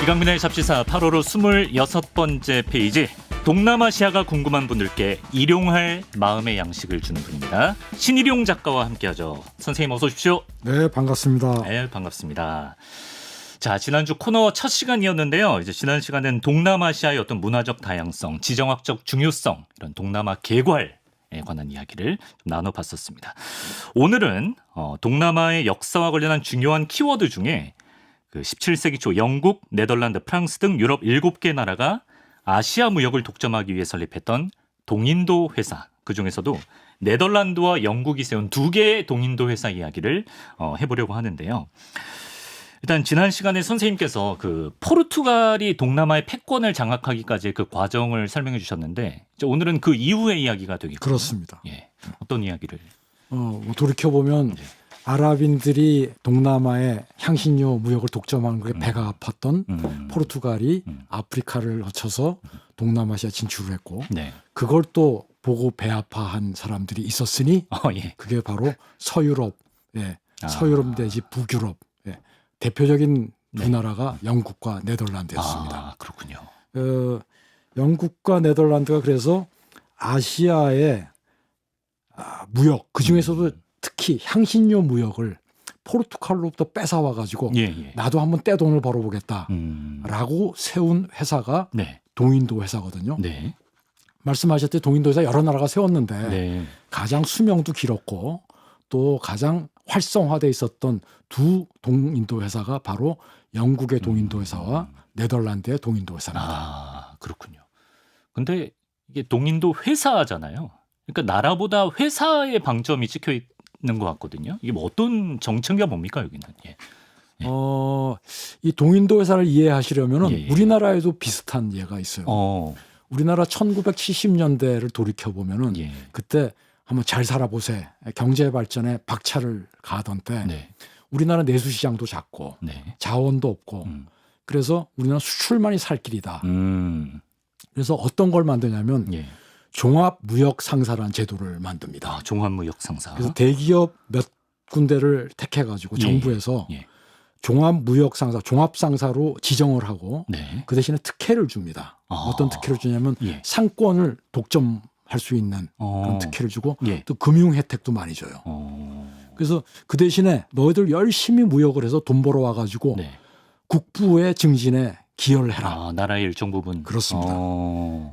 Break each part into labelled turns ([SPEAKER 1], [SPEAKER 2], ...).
[SPEAKER 1] 이강민의 잡지사 8월 26번째 페이지. 동남아시아가 궁금한 분들께 일용할 마음의 양식을 주는 분입니다. 신일용 작가와 함께하죠. 선생님 어서 오십시오.
[SPEAKER 2] 네, 반갑습니다.
[SPEAKER 1] 네, 반갑습니다. 자, 지난주 코너 첫 시간이었는데요. 이제 지난 시간은 동남아시아의 어떤 문화적 다양성, 지정학적 중요성, 이런 동남아 개괄에 관한 이야기를 좀 나눠봤었습니다. 오늘은 동남아의 역사와 관련한 중요한 키워드 중에 그 17세기 초 영국, 네덜란드, 프랑스 등 유럽 7개 나라가 아시아 무역을 독점하기 위해 설립했던 동인도 회사, 그중에서도 네덜란드와 영국이 세운 2개의 동인도 회사 이야기를 해보려고 하는데요. 일단 지난 시간에 선생님께서 그 포르투갈이 동남아의 패권을 장악하기까지의 그 과정을 설명해 주셨는데 오늘은 그 이후의 이야기가 되겠군요.
[SPEAKER 2] 그렇습니다.
[SPEAKER 1] 예, 어떤 이야기를?
[SPEAKER 2] 돌이켜보면
[SPEAKER 1] 네.
[SPEAKER 2] 아랍인들이 동남아의 향신료 무역을 독점하는 것에 배가 아팠던 포르투갈이 아프리카를 거쳐서 동남아시아 진출을 했고
[SPEAKER 1] 네.
[SPEAKER 2] 그걸 또 보고 배 아파한 사람들이 있었으니
[SPEAKER 1] 예.
[SPEAKER 2] 그게 바로 서유럽, 서유럽 내지 북유럽 대표적인 두 나라가 영국과 네덜란드였습니다.
[SPEAKER 1] 그렇군요.
[SPEAKER 2] 영국과 네덜란드가 그래서 아시아의 무역, 그중에서도 특히 향신료 무역을 포르투갈로부터 뺏어와 가지고 나도 한번 떼돈을 벌어보겠다라고 세운 회사가 동인도 회사거든요.
[SPEAKER 1] 네.
[SPEAKER 2] 말씀하셨듯이 동인도 회사 여러 나라가 세웠는데
[SPEAKER 1] 네.
[SPEAKER 2] 가장 수명도 길었고 또 가장 활성화돼 있었던 두 동인도 회사가 바로 영국의 동인도 회사와 네덜란드의 동인도 회사입니다.
[SPEAKER 1] 그렇군요. 근데 이게 동인도 회사잖아요. 그러니까 나라보다 회사의 방점이 찍혀 있는 것 같거든요. 이게 뭐 어떤 정체가 뭡니까 여기는? 예.
[SPEAKER 2] 이 동인도 회사를 이해하시려면 우리나라에도 비슷한 예가 있어요. 우리나라 1970년대를 돌이켜 보면은 그때 한번 잘 살아보세. 경제 발전에 박차를 가하던 때 우리나라 내수 시장도 작고 자원도 없고 그래서 우리나라 수출만이 살 길이다. 그래서 어떤 걸 만드냐면 종합무역상사라는 제도를 만듭니다.
[SPEAKER 1] 종합무역상사.
[SPEAKER 2] 그래서 대기업 몇 군데를 택해가지고 정부에서 종합무역상사, 종합상사로 지정을 하고 그 대신에 특혜를 줍니다. 어떤 특혜를 주냐면 상권을 독점할 수 있는 그런 특혜를 주고 또 금융 혜택도 많이 줘요. 그래서 그 대신에 너희들 열심히 무역을 해서 돈 벌어와 가지고 국부의 증진에 기여를 해라.
[SPEAKER 1] 나라의 일정 부분.
[SPEAKER 2] 그렇습니다.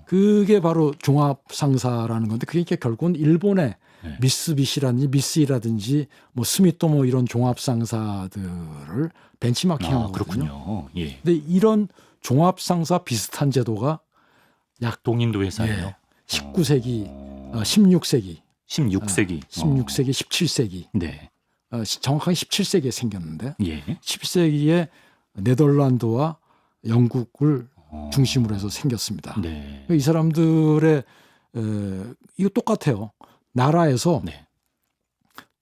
[SPEAKER 2] 그게 바로 종합상사라는 건데 그게 결국은 일본의 미쓰비시라든지 미쓰이라든지 뭐 스미토모 이런 종합상사들을 벤치마킹한 거거든요.
[SPEAKER 1] 그렇군요.
[SPEAKER 2] 근데 이런 종합상사 비슷한 제도가 약
[SPEAKER 1] 동인도 회사예요.
[SPEAKER 2] 19세기, 16세기,
[SPEAKER 1] 16세기,
[SPEAKER 2] 17세기, 정확하게 17세기에 생겼는데 17세기에 네덜란드와 영국을 중심으로 해서 생겼습니다. 이 사람들의 이거 똑같아요. 나라에서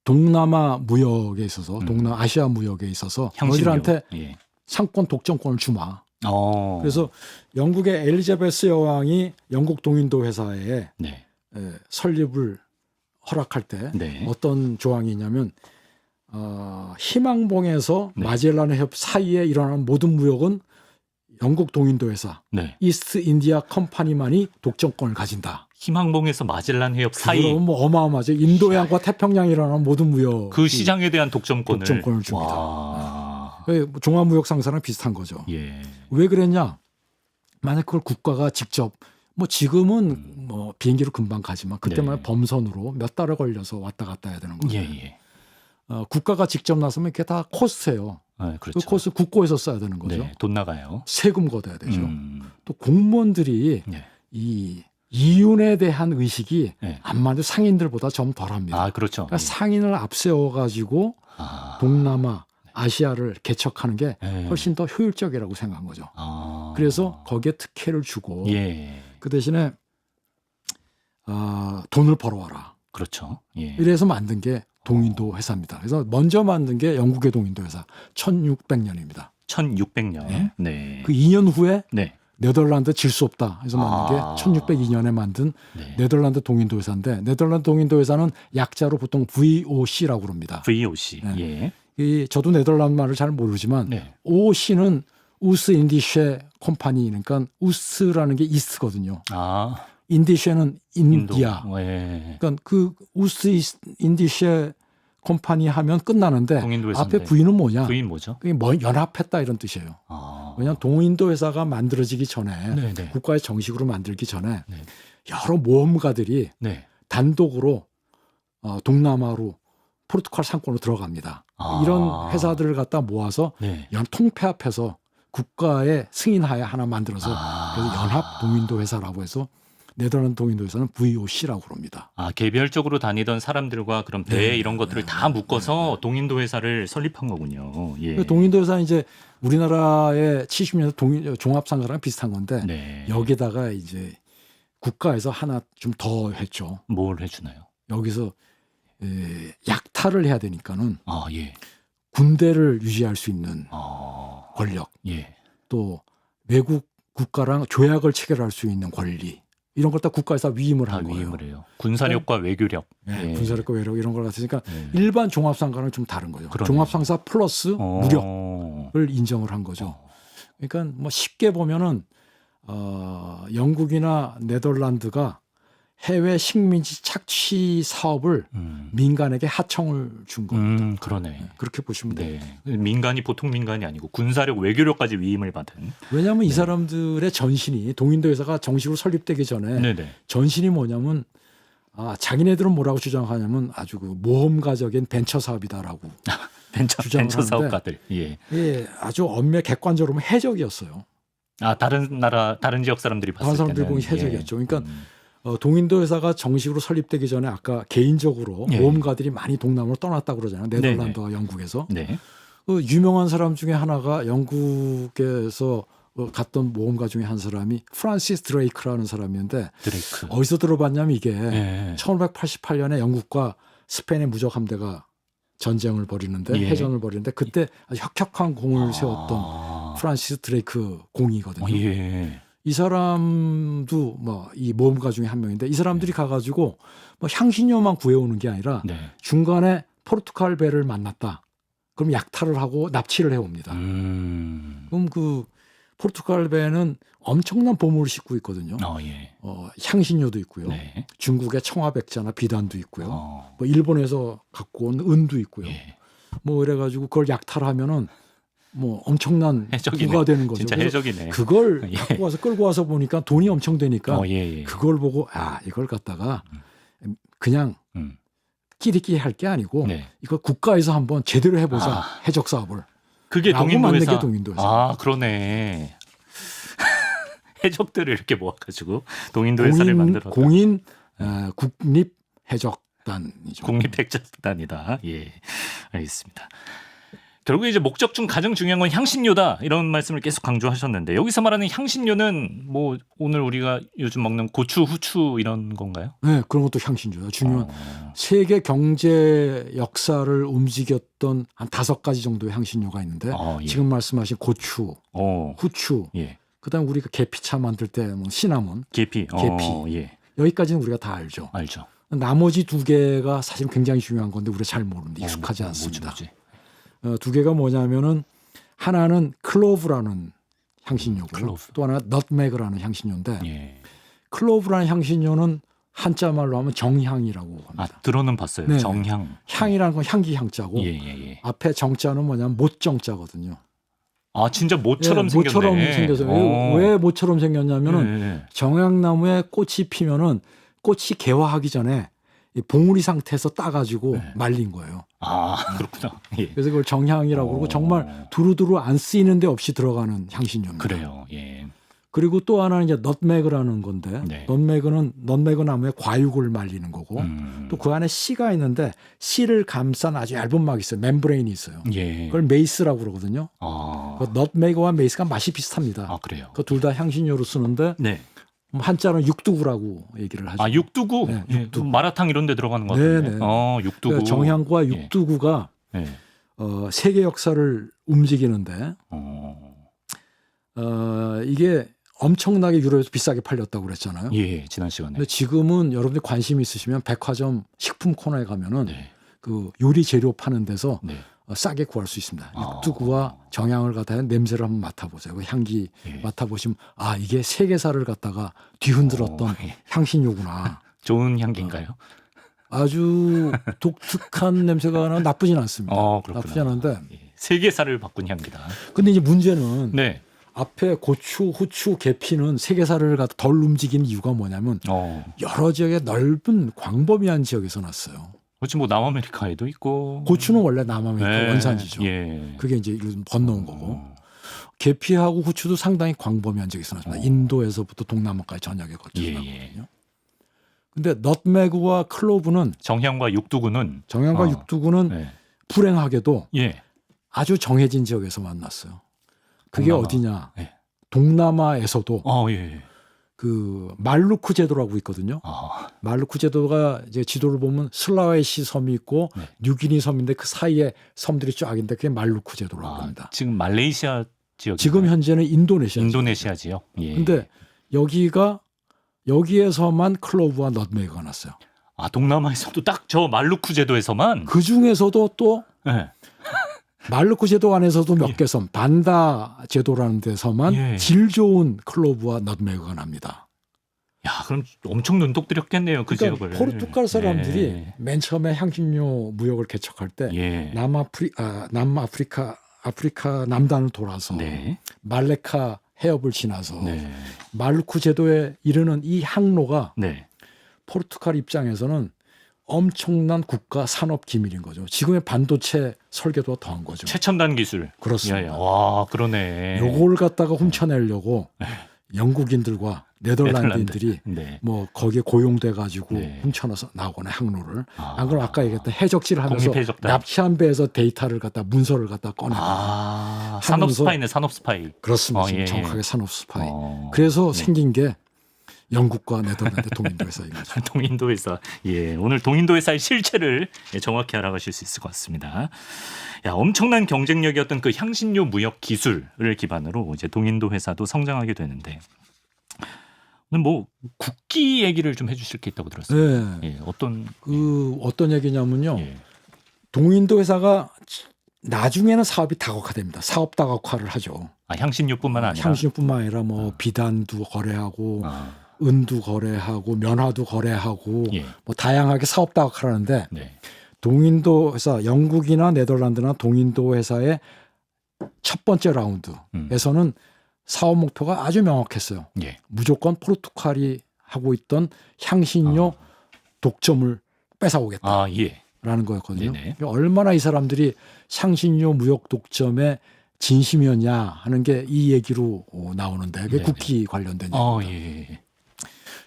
[SPEAKER 2] 동남아 무역에 있어서 동남아시아 무역에 있어서 너희들한테 상권 독점권을 주마. 그래서 영국의 엘리자베스 여왕이 영국 동인도 회사에 설립을 허락할 때 어떤 조항이 있냐면 희망봉에서 마젤란 해협 사이에 일어나는 모든 무역은 영국 동인도 회사, 이스트 인디아 컴퍼니만이 독점권을 가진다.
[SPEAKER 1] 희망봉에서 마젤란 해협 사이.
[SPEAKER 2] 그럼 뭐 어마어마하죠. 인도양과 태평양에 일어나는 모든 무역.
[SPEAKER 1] 그 시장에 대한 독점권을
[SPEAKER 2] 줍니다. 종합무역상사랑 비슷한 거죠. 왜 그랬냐? 만약 그걸 국가가 직접 뭐 지금은 뭐 비행기로 금방 가지만 그때만 범선으로 몇 달을 걸려서 왔다 갔다 해야 되는 거예요. 국가가 직접 나서면 그게 다 코스트예요.
[SPEAKER 1] 그렇죠.
[SPEAKER 2] 그 코스트 국고에서 써야 되는 거죠.
[SPEAKER 1] 돈 나가요.
[SPEAKER 2] 세금 걷어야 되죠. 또 공무원들이 이 이윤에 대한 의식이 아마도 상인들보다 좀 덜합니다.
[SPEAKER 1] 그렇죠.
[SPEAKER 2] 그러니까 상인을 앞세워 가지고 동남아, 아시아를 개척하는 게 훨씬 더 효율적이라고 생각한 거죠. 그래서 거기에 특혜를 주고 그 대신에 돈을 벌어와라.
[SPEAKER 1] 그렇죠.
[SPEAKER 2] 이래서 만든 게 동인도 회사입니다. 그래서 먼저 만든 게 영국의 동인도 회사 1600년입니다.
[SPEAKER 1] 1600년.
[SPEAKER 2] 그 2년 후에 네덜란드 질 수 없다 해서 만든 게 1602년에 만든 네덜란드 동인도 회사인데 네덜란드 동인도 회사는 약자로 보통 VOC라고 그럽니다.
[SPEAKER 1] VOC.
[SPEAKER 2] 저도 네덜란드 말을 잘 모르지만 OC는 우스 인디쉐 컴퍼니, 그러니까 우스라는 게 이스트거든요.
[SPEAKER 1] 아,
[SPEAKER 2] 인디쉐는 인디아.
[SPEAKER 1] 예.
[SPEAKER 2] 그러니까 그 우스 인디쉐 컴퍼니 하면 끝나는데 앞에 V는 뭐냐?
[SPEAKER 1] V는 뭐죠?
[SPEAKER 2] 그게 뭐 연합했다 이런 뜻이에요. 왜냐하면 동인도 회사가 만들어지기 전에
[SPEAKER 1] 네네.
[SPEAKER 2] 국가에 정식으로 만들기 전에
[SPEAKER 1] 네.
[SPEAKER 2] 여러 모험가들이
[SPEAKER 1] 네.
[SPEAKER 2] 단독으로 동남아로 포르투갈 상권으로 들어갑니다. 이런 회사들을 갖다 모아서
[SPEAKER 1] 네.
[SPEAKER 2] 통폐합해서 국가의 승인하에 하나 만들어서 그래서 연합 동인도 회사라고 해서 네덜란드 동인도 회사는 VOC라고 그럽니다.
[SPEAKER 1] 개별적으로 다니던 사람들과 그런 배 이런 것들을 다 묶어서 동인도 회사를 설립한 거군요. 예.
[SPEAKER 2] 동인도 회사는 이제 우리나라의 70년대 종합상사랑 비슷한 건데
[SPEAKER 1] 네.
[SPEAKER 2] 여기다가 이제 국가에서 하나 좀 더 했죠.
[SPEAKER 1] 뭘 해주나요?
[SPEAKER 2] 여기서 약탈을 해야 되니까는
[SPEAKER 1] 예.
[SPEAKER 2] 군대를 유지할 수 있는 권력,
[SPEAKER 1] 예.
[SPEAKER 2] 또 외국 국가랑 조약을 체결할 수 있는 권리, 이런 걸 다 국가에서 위임을 한 거예요.
[SPEAKER 1] 위임을 해요. 군사력과 외교력.
[SPEAKER 2] 네,
[SPEAKER 1] 예.
[SPEAKER 2] 군사력과 외교력 이런 걸 갖으니까 일반 종합상사랑 좀 다른 거죠.
[SPEAKER 1] 그러네요.
[SPEAKER 2] 종합상사 플러스 무력을 인정을 한 거죠. 그러니까 뭐 쉽게 보면은 영국이나 네덜란드가 해외 식민지 착취 사업을 민간에게 하청을 준 겁니다.
[SPEAKER 1] 그러네.
[SPEAKER 2] 그렇게 보시면 돼요.
[SPEAKER 1] 민간이 보통 민간이 아니고 군사력, 외교력까지 위임을 받은.
[SPEAKER 2] 왜냐하면 이 사람들의 전신이 동인도 회사가 정식으로 설립되기 전에 전신이 뭐냐면 자기네들은 뭐라고 주장하냐면 아주 그 모험가적인 벤처 사업이다라고
[SPEAKER 1] 벤처 사업가들. 예.
[SPEAKER 2] 아주 엄밀 객관적으로 보면 해적이었어요.
[SPEAKER 1] 다른 나라, 다른 지역 사람들이 봤을 때는.
[SPEAKER 2] 다른 사람들이 보면 해적이었죠. 그러니까 동인도 회사가 정식으로 설립되기 전에 아까 개인적으로 모험가들이 많이 동남아로 떠났다고 그러잖아요. 네덜란드와 영국에서.
[SPEAKER 1] 네.
[SPEAKER 2] 유명한 사람 중에 하나가 영국에서 갔던 모험가 중에 한 사람이 프란시스 드레이크라는 사람이었는데
[SPEAKER 1] 드레이크.
[SPEAKER 2] 어디서 들어봤냐면 이게 1588년에 영국과 스페인의 무적 함대가 전쟁을 벌이는데 해전을 벌이는데 그때 아주 혁혁한 공을 세웠던 프란시스 드레이크 공이거든요. 이 사람도 뭐 이 모험가 중에 한 명인데 이 사람들이 가가지고 뭐 향신료만 구해오는 게 아니라 중간에 포르투갈 배를 만났다. 그럼 약탈을 하고 납치를 해옵니다. 그럼 그 포르투갈 배는 엄청난 보물을 싣고 있거든요. 향신료도 있고요. 중국의 청화백자나 비단도 있고요. 뭐 일본에서 갖고 온 은도 있고요. 뭐 이래가지고 그걸 약탈하면은 뭐 엄청난 부가 되는 거죠.
[SPEAKER 1] 진짜 해적이네.
[SPEAKER 2] 그걸 갖고 와서 끌고 와서 보니까 돈이 엄청 되니까 그걸 보고 이걸 갖다가 그냥 끼리끼리 할 게 아니고 이거 국가에서 한번 제대로 해보자. 해적 사업을.
[SPEAKER 1] 그게
[SPEAKER 2] 동인도회사.
[SPEAKER 1] 그러네. 해적들을 이렇게 모아가지고 동인도 회사를 만들었다.
[SPEAKER 2] 공인 국립 해적단이죠.
[SPEAKER 1] 국립 해적단이다. 예, 알겠습니다. 결국에 이제 목적 중 가장 중요한 건 향신료다 이런 말씀을 계속 강조하셨는데 여기서 말하는 향신료는 뭐 오늘 우리가 요즘 먹는 고추, 후추 이런 건가요?
[SPEAKER 2] 네, 그런 것도 향신료예요. 중요한 세계 경제 역사를 움직였던 한 5가지 정도의 향신료가 있는데 지금 말씀하신 고추, 후추, 그다음 우리가 계피차 만들 때 뭐 시나몬, 계피, 여기까지는 우리가 다 알죠. 나머지 2개가 사실 굉장히 중요한 건데 우리가 잘 모르는데 익숙하지 않습니다.
[SPEAKER 1] 뭐지?
[SPEAKER 2] 2개가 뭐냐면은 하나는 클로브라는 향신료고 또 하나 넛맥이라는 향신료인데 클로브라는 향신료는 한자 말로 하면 정향이라고 합니다.
[SPEAKER 1] 들어는 봤어요. 네. 정향.
[SPEAKER 2] 향이라는 건 향기 향자고 앞에 정자는 뭐냐면 못정자거든요.
[SPEAKER 1] 진짜 모처럼 생겼네.
[SPEAKER 2] 모처럼 생겨서 왜 모처럼 생겼냐면은 정향나무에 꽃이 피면은 꽃이 개화하기 전에 이 봉우리 상태에서 따가지고 말린 거예요.
[SPEAKER 1] 그렇구나.
[SPEAKER 2] 그래서 그걸 정향이라고 그러고 정말 두루두루 안 쓰이는 데 없이 들어가는 향신료입니다.
[SPEAKER 1] 그래요.
[SPEAKER 2] 그리고 또 하나는 이제 넛맥이라는 건데 넛맥은 나무에 과육을 말리는 거고 또 그 안에 씨가 있는데 씨를 감싼 아주 얇은 막이 있어요. 멤브레인이 있어요. 그걸 메이스라고 그러거든요. 그 넛맥과 메이스가 맛이 비슷합니다.
[SPEAKER 1] 그래요.
[SPEAKER 2] 그 둘 다 향신료로 쓰는데 한자는 육두구라고 얘기를 하죠.
[SPEAKER 1] 육두구?
[SPEAKER 2] 네, 육두구.
[SPEAKER 1] 마라탕 이런 데 들어가는 것 같은데. 육두구.
[SPEAKER 2] 그러니까 정향과 육두구가 세계 역사를 움직이는데 이게 엄청나게 유럽에서 비싸게 팔렸다고 그랬잖아요.
[SPEAKER 1] 지난 시간에.
[SPEAKER 2] 근데 지금은 여러분들 관심 있으시면 백화점 식품 코너에 가면은 그 요리 재료 파는 데서 싸게 구할 수 있습니다. 육두구와 정향을 갖다가 냄새를 한번 맡아보세요. 그 향기 맡아보시면 아 이게 세계사를 갖다가 뒤흔들었던 향신료구나.
[SPEAKER 1] 좋은 향기인가요?
[SPEAKER 2] 아주 독특한 냄새가 나면 나쁘진 않습니다. 나쁘지 않은데
[SPEAKER 1] 세계사를 바꾼 향기다.
[SPEAKER 2] 근데 이제 문제는 앞에 고추, 후추, 계피는 세계사를 갖다 덜 움직이는 이유가 뭐냐면 여러 지역의 넓은 광범위한 지역에서 났어요.
[SPEAKER 1] 그렇지 뭐 남아메리카에도 있고
[SPEAKER 2] 고추는 원래 남아메리카 원산지죠. 그게 이제 건너온 거고 계피하고 후추도 상당히 광범위한 지역에서 났습니다. 인도에서부터 동남아까지 전역에 걸쳐서 나거든요. 근데 넛메그와 클로브는
[SPEAKER 1] 정향과 육두구는
[SPEAKER 2] 불행하게도 아주 정해진 지역에서 만났어요. 그게 어디냐? 동남아에서도 그 말루크 제도라고 있거든요. 말루크 제도가 이제 지도를 보면 슬라웨시 섬이 있고 뉴기니 섬인데 그 사이에 섬들이 쫙 있는데 그게 말루크 제도라고 합니다.
[SPEAKER 1] 지금 말레이시아 지역.
[SPEAKER 2] 지금 현재는 인도네시아
[SPEAKER 1] 지역.
[SPEAKER 2] 근데 여기에서만 클로브와 넛메그가 났어요.
[SPEAKER 1] 동남아에서도 딱 저 말루크 제도에서만.
[SPEAKER 2] 그 중에서도 또 말루크 제도 안에서도 몇 개 섬, 반다 제도라는 데서만 질 좋은 클로브와 넛메그가 납니다.
[SPEAKER 1] 야, 그럼 엄청 눈독들였겠네요, 그
[SPEAKER 2] 그러니까
[SPEAKER 1] 지역을.
[SPEAKER 2] 포르투갈 사람들이 맨 처음에 향신료 무역을 개척할 때 아프리카 남단을 돌아서 말레카 해협을 지나서 말루크 제도에 이르는 이 항로가 포르투갈 입장에서는 엄청난 국가 산업 기밀인 거죠. 지금의 반도체 설계도가 더한 거죠.
[SPEAKER 1] 최첨단 기술.
[SPEAKER 2] 그렇습니다.
[SPEAKER 1] 와, 그러네.
[SPEAKER 2] 요걸 갖다가 훔쳐내려고 영국인들과 네덜란드인들이 뭐 거기에 고용돼 가지고 훔쳐놔서 나오거나 항로를. 안 그럼 아까 얘기했던 해적질을 하면서 납치한 배에서 데이터를 갖다 문서를 갖다 꺼내고.
[SPEAKER 1] 산업 스파이네, 산업 스파이.
[SPEAKER 2] 그렇습니다. 정확하게 산업 스파이. 그래서 생긴 게 영국과 네덜란드 동인도 회사인 거죠.
[SPEAKER 1] 동인도 회사. 오늘 동인도 회사의 실체를 정확히 알아가실 수 있을 것 같습니다. 야, 엄청난 경쟁력이었던 그 향신료 무역 기술을 기반으로 이제 동인도 회사도 성장하게 되는데 오늘 뭐 국기 얘기를 좀 해주실 게 있다고 들었어요. 어떤
[SPEAKER 2] 얘기냐면요. 동인도 회사가 나중에는 사업이 다각화됩니다. 사업 다각화를 하죠.
[SPEAKER 1] 향신료뿐만 아니라.
[SPEAKER 2] 향신료뿐만 아니라 뭐 비단도 거래하고. 은도 거래하고 면화도 거래하고 뭐 다양하게 사업 다각화를 하는데 동인도 회사 영국이나 네덜란드나 동인도 회사의 첫 번째 라운드에서는 사업 목표가 아주 명확했어요. 무조건 포르투갈이 하고 있던 향신료 독점을 뺏어오겠다라는 거였거든요. 얼마나 이 사람들이 향신료 무역 독점에 진심이었냐 하는 게 이 얘기로 나오는데 그게 국기 관련된 얘기입니다.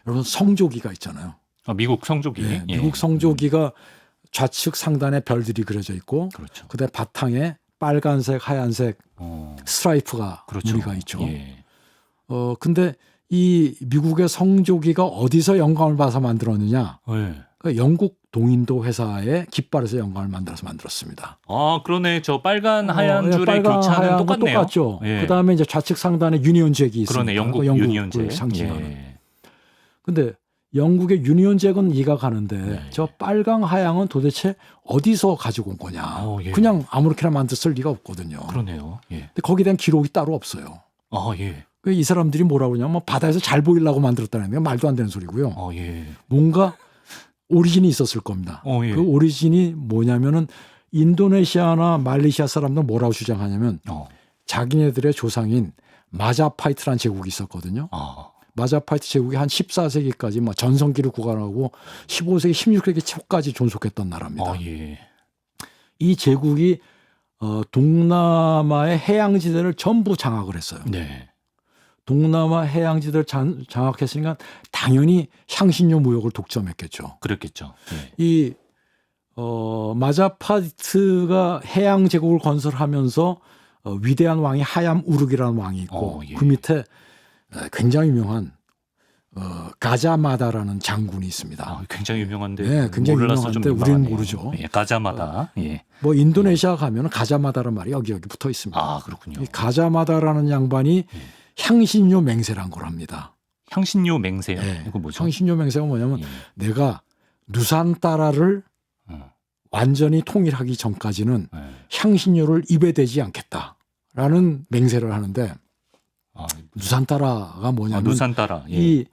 [SPEAKER 2] 여러분 성조기가 있잖아요.
[SPEAKER 1] 미국 성조기.
[SPEAKER 2] 미국 성조기가 좌측 상단에 별들이 그려져 있고 그다음에 바탕에 빨간색, 하얀색 스트라이프가 무늬가 있죠. 근데 이 미국의 성조기가 어디서 영감을 받아서 만들었느냐? 그러니까 영국 동인도 회사의 깃발에서 영감을 만들어서 만들었습니다.
[SPEAKER 1] 그러네. 저 빨간 하얀 줄의 교차는 똑같네요.
[SPEAKER 2] 똑같죠. 그다음에 이제 좌측 상단에 유니온 잭이 있습니다.
[SPEAKER 1] 그러네. 영국 유니온 잭
[SPEAKER 2] 상징하는. 근데 영국의 유니온 잭은 이가 가는데 저 빨강 하양은 도대체 어디서 가지고 온 거냐? 그냥 아무렇게나 만들었을 리가 없거든요.
[SPEAKER 1] 그러네요.
[SPEAKER 2] 근데 거기에 대한 기록이 따로 없어요. 이 사람들이 뭐라고 그러냐면 바다에서 잘 보이려고 만들었다는 게 말도 안 되는 소리고요. 뭔가 오리진이 있었을 겁니다. 그 오리진이 뭐냐면은 인도네시아나 말레이시아 사람들은 뭐라고 주장하냐면 자기네들의 조상인 마자파이트라는 제국이 있었거든요. 마자파이트 제국이 한 14세기까지 뭐 전성기를 구가하고 15세기, 16세기 초까지 존속했던 나라입니다. 이 제국이 동남아의 해양지대를 전부 장악을 했어요. 동남아 해양지대를 장악했으니까 당연히 향신료 무역을 독점했겠죠.
[SPEAKER 1] 그랬겠죠.
[SPEAKER 2] 이 마자파이트가 해양 제국을 건설하면서 위대한 왕이 하얌 우르기라는 왕이 있고 그 밑에 굉장히 유명한 가자마다라는 장군이 있습니다.
[SPEAKER 1] 굉장히 유명한데
[SPEAKER 2] 굉장히 유명한데 우리는 모르죠.
[SPEAKER 1] 가자마다.
[SPEAKER 2] 뭐 인도네시아 가면 가자마다라는 말이 여기 붙어 있습니다.
[SPEAKER 1] 그렇군요.
[SPEAKER 2] 이 가자마다라는 양반이 향신료 맹세란 걸 합니다.
[SPEAKER 1] 향신료 맹세요? 이거 뭐죠?
[SPEAKER 2] 향신료 맹세가 뭐냐면 내가 누산따라를 완전히 통일하기 전까지는 향신료를 입에 대지 않겠다라는 맹세를 하는데 누산타라가 뭐냐면
[SPEAKER 1] 누산타라. 예.
[SPEAKER 2] 이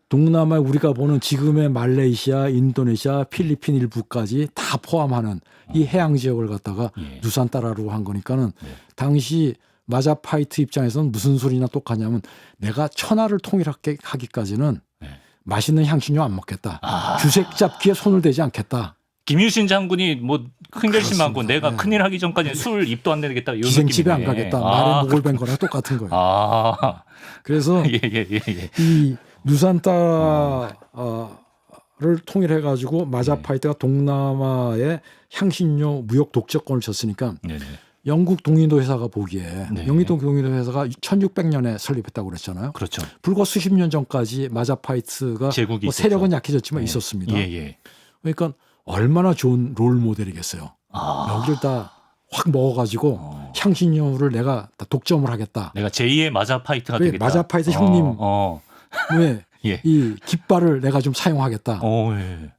[SPEAKER 2] 동남아 우리가 보는 지금의 말레이시아, 인도네시아, 필리핀 일부까지 다 포함하는 이 해양 지역을 갖다가 누산타라로 한 거니까는 당시 마자파이트 입장에서는 무슨 소리나 똑같냐면 내가 천하를 통일하기까지는 맛있는 향신료 안 먹겠다. 주색 잡기에 손을 대지 않겠다.
[SPEAKER 1] 김유신 장군이 뭐 큰 결심하고 내가 큰일 하기 전까지는 술 입도 안 내겠다. 이런
[SPEAKER 2] 기생집에 안
[SPEAKER 1] 느낌이네.
[SPEAKER 2] 가겠다. 말에 목을 벤 거랑 똑같은 거예요. 그래서 이 누산타를 통일해가지고 마자파이트가 동남아의 향신료 무역 독점권을 줬으니까 영국 동인도 회사가 보기에 영국 동인도 회사가 1600년에 설립했다고 그랬잖아요.
[SPEAKER 1] 그렇죠.
[SPEAKER 2] 불과 수십 년 전까지 마자파이트가 뭐 세력은 약해졌지만 있었습니다. 그러니까 얼마나 좋은 롤 모델이겠어요. 여기를 다 확 먹어가지고 향신료를 내가 다 독점을 하겠다.
[SPEAKER 1] 내가 제2의 마자파이트가 되겠다.
[SPEAKER 2] 마자파이트 형님 왜 이 깃발을 내가 좀 사용하겠다.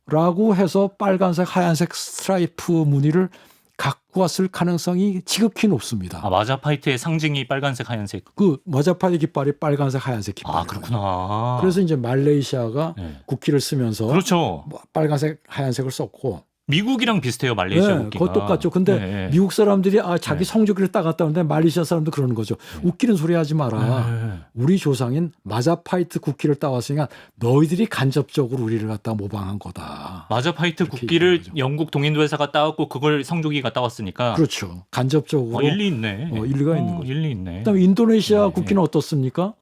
[SPEAKER 2] 라고 해서 빨간색, 하얀색 스트라이프 무늬를 갖고 왔을 가능성이 지극히 높습니다.
[SPEAKER 1] 마자파이트의 상징이 빨간색, 하얀색.
[SPEAKER 2] 그 마자파이트 깃발이 빨간색, 하얀색 깃발.
[SPEAKER 1] 그렇구나.
[SPEAKER 2] 그래서 이제 말레이시아가 국기를 쓰면서
[SPEAKER 1] 그렇죠.
[SPEAKER 2] 빨간색, 하얀색을 썼고.
[SPEAKER 1] 미국이랑 비슷해요, 말레이시아 국기가.
[SPEAKER 2] 그거 똑같죠. 근데 미국 사람들이 자기 성조기를 따갔다는데 말레이시아 사람도 그러는 거죠. 웃기는 소리 하지 마라. 우리 조상인 마자파이트 국기를 따왔으니까 너희들이 간접적으로 우리를 갖다 모방한 거다.
[SPEAKER 1] 마자파이트 국기를 영국 동인도 회사가 따왔고 그걸 성조기가 따왔으니까.
[SPEAKER 2] 그렇죠. 간접적으로.
[SPEAKER 1] 일리 있네.
[SPEAKER 2] 일리가 있는 거죠.
[SPEAKER 1] 일리 있네.
[SPEAKER 2] 그다음에 인도네시아 국기는 어떻습니까?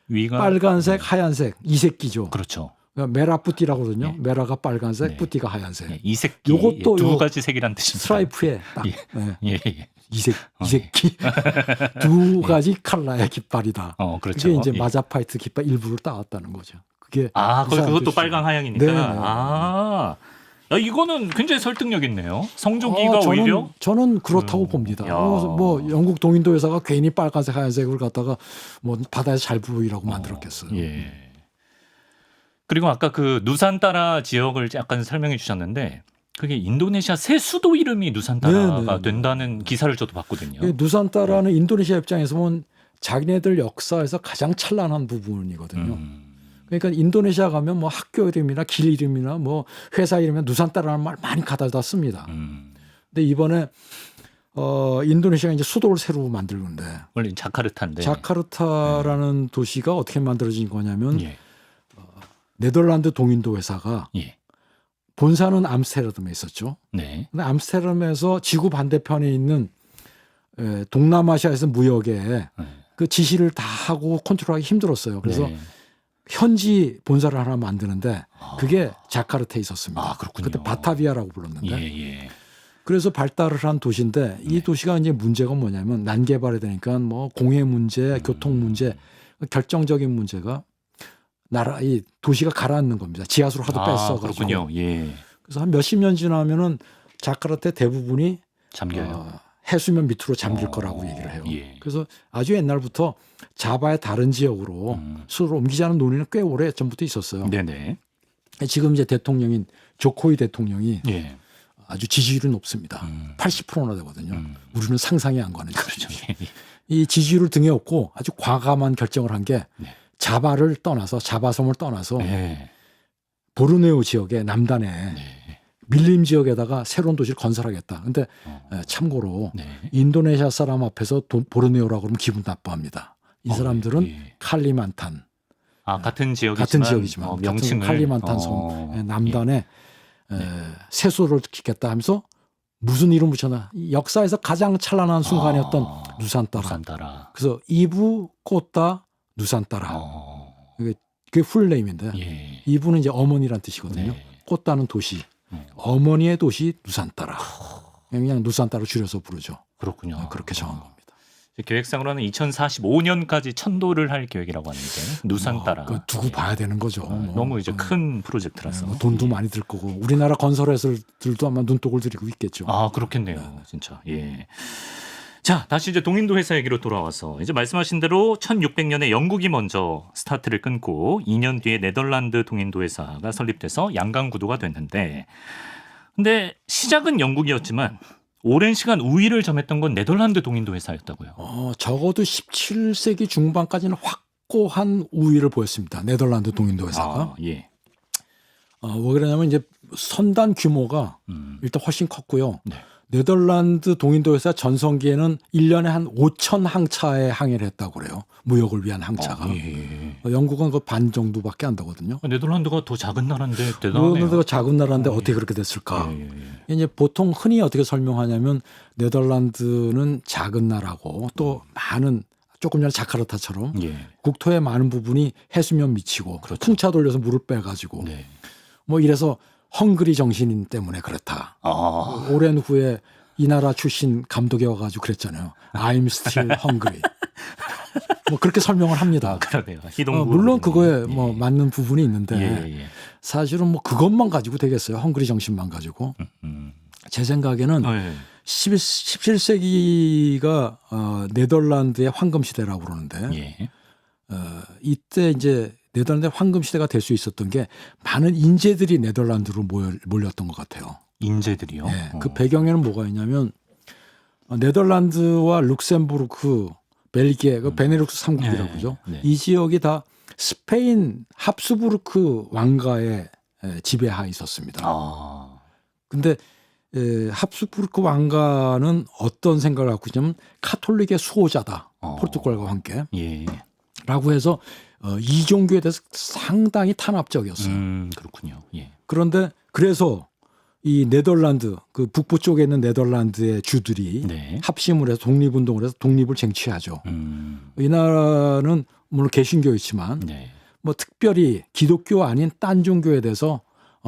[SPEAKER 1] 위가
[SPEAKER 2] 빨간색, 하얀색, 이색기죠.
[SPEAKER 1] 그렇죠.
[SPEAKER 2] 메라뿌띠라고 하거든요. 메라가 빨간색, 뿌띠가 하얀색.
[SPEAKER 1] 이색기.
[SPEAKER 2] 요것도
[SPEAKER 1] 두 가지 색이란 뜻입니다.
[SPEAKER 2] 스트라이프에 딱 이색기 두 가지 컬러의 깃발이다.
[SPEAKER 1] 그렇죠.
[SPEAKER 2] 그게 이제 마자파이트 깃발 일부를 따왔다는 거죠. 그게
[SPEAKER 1] 그것도 빨강 하양이니까. 이거는 굉장히 설득력 있네요. 성조기가 오히려
[SPEAKER 2] 저는 그렇다고 봅니다. 뭐 영국 동인도 회사가 괜히 빨간색, 하얀색을 갖다가 뭐 바다에서 잘 보이라고 만들었겠어요.
[SPEAKER 1] 그리고 아까 그 누산타라 지역을 약간 설명해 주셨는데 그게 인도네시아 새 수도 이름이 누산타라가 된다는 기사를 저도 봤거든요.
[SPEAKER 2] 누산타라는 인도네시아 입장에서 보면 자기네들 역사에서 가장 찬란한 부분이거든요. 그러니까 인도네시아 가면 뭐 학교 이름이나 길 이름이나 뭐 회사 이름이나 누산타라는 말 많이 가져다 씁니다. 근데 이번에 인도네시아가 이제 수도를 새로 만들는데
[SPEAKER 1] 원래 자카르타인데
[SPEAKER 2] 자카르타라는 도시가 어떻게 만들어진 거냐면 네덜란드 동인도 회사가 본사는 암스테르담에 있었죠. 근데 암스테르담에서 지구 반대편에 있는 동남아시아에서 무역에 그 지시를 다 하고 컨트롤하기 힘들었어요. 그래서 현지 본사를 하나 만드는데 그게 자카르타에 있었습니다. 그때 바타비아라고 불렀는데 그래서 발달을 한 도시인데 이 도시가 이제 문제가 뭐냐면 난개발이 되니까 뭐 공해 문제, 교통 문제, 결정적인 문제가 이 도시가 가라앉는 겁니다. 지하수를 하도 뺐어가지고. 그래서 한 몇십 년 지나면은 자카르타 대부분이
[SPEAKER 1] 잠겨요.
[SPEAKER 2] 해수면 밑으로 잠길 거라고 얘기를 해요. 그래서 아주 옛날부터 자바의 다른 지역으로 수도를 옮기자는 논의는 꽤 오래 전부터 있었어요. 지금 이제 대통령인 조코이 대통령이 아주 지지율이 높습니다. 80%나 되거든요. 우리는 상상이 안 가는 거죠. 이 지지율을 등에 업고 아주 과감한 결정을 한 게 자바를 떠나서 자바섬을 떠나서 보르네오 지역의 남단에 밀림 지역에다가 새로운 도시를 건설하겠다. 근데 참고로 인도네시아 사람 앞에서 보르네오라고 그러면 기분 나빠합니다. 이 사람들은 칼리만탄.
[SPEAKER 1] 같은
[SPEAKER 2] 지역이지만
[SPEAKER 1] 명칭을
[SPEAKER 2] 칼리만탄 섬 남단에 세수를 짓겠다 하면서 무슨 이름 붙여놔. 역사에서 가장 찬란한 순간이었던 누산타라. 그래서 이부 꽃다 누산타라. 그게 풀네임인데 이부는 이제 어머니란 뜻이거든요. 꽃다는 도시. 어머니의 도시 누산타라. 그냥 누산타로 줄여서 부르죠.
[SPEAKER 1] 그렇군요.
[SPEAKER 2] 그렇게 정한 겁니다.
[SPEAKER 1] 계획상으로는 2045년까지 천도를 할 계획이라고 하는데 누산타라.
[SPEAKER 2] 두고 봐야 되는 거죠.
[SPEAKER 1] 너무 이제 큰 프로젝트라서
[SPEAKER 2] 돈도 많이 들 거고 우리나라 건설회사들도 아마 눈독을 들이고 있겠죠.
[SPEAKER 1] 그렇겠네요, 진짜. 자, 다시 이제 동인도 회사 얘기로 돌아와서 이제 말씀하신 대로 1600년에 영국이 먼저 스타트를 끊고 2년 뒤에 네덜란드 동인도 회사가 설립돼서 양강 구도가 됐는데 근데 시작은 영국이었지만 오랜 시간 우위를 점했던 건 네덜란드 동인도 회사였다고요.
[SPEAKER 2] 적어도 17세기 중반까지는 확고한 우위를 보였습니다. 네덜란드 동인도 회사가.
[SPEAKER 1] 예.
[SPEAKER 2] 왜 그러냐면 이제 선단 규모가 일단 훨씬 컸고요.
[SPEAKER 1] 네.
[SPEAKER 2] 네덜란드 동인도 회사 전성기에는 1년에 한 5천 항차의 항해를 했다고 그래요. 무역을 위한 항차가. 영국은 그 반 정도밖에 안 되거든요.
[SPEAKER 1] 네덜란드가 더 작은 나라인데 대단하네요.
[SPEAKER 2] 네덜란드가 작은 나라인데 어떻게 그렇게 됐을까? 이제 보통 흔히 어떻게 설명하냐면 네덜란드는 작은 나라고 또 많은 조금 전에 자카르타처럼 국토의 많은 부분이 해수면 미치고
[SPEAKER 1] 그렇죠.
[SPEAKER 2] 풍차 돌려서 물을 빼가지고
[SPEAKER 1] 네.
[SPEAKER 2] 뭐 이래서 헝그리 정신 때문에 그렇다. 오랜 후에 이 나라 출신 감독이 와가지고 그랬잖아요. I'm still hungry. 뭐 그렇게 설명을 합니다.
[SPEAKER 1] 그러네요.
[SPEAKER 2] 물론 그거에 뭐 맞는 부분이 있는데 사실은 뭐 그것만 가지고 되겠어요. 헝그리 정신만 가지고. 제 생각에는 17세기가 네덜란드의 황금 시대라고 그러는데 이때 이제 네덜란드 황금 시대가 될 수 있었던 게 많은 인재들이 네덜란드로 몰렸던 것 같아요.
[SPEAKER 1] 인재들이요?
[SPEAKER 2] 네, 그 배경에는 뭐가 있냐면 네덜란드와 룩셈부르크, 벨기에, 그 베네룩스 3국이라고 그러죠. 이 지역이 다 스페인 합스부르크 왕가의 지배하에 있었습니다. 근데 합스부르크 왕가는 어떤 생각을 갖고 있냐면 카톨릭의 수호자다. 포르투갈과 함께. 라고 해서 이종교에 대해서 상당히 탄압적이었어요.
[SPEAKER 1] 그렇군요.
[SPEAKER 2] 그런데 그래서 이 네덜란드 그 북부 쪽에 있는 네덜란드의 주들이 합심을 해서 독립운동을 해서 독립을 쟁취하죠. 이 나라는 물론 개신교였지만 뭐 특별히 기독교 아닌 딴 종교에 대해서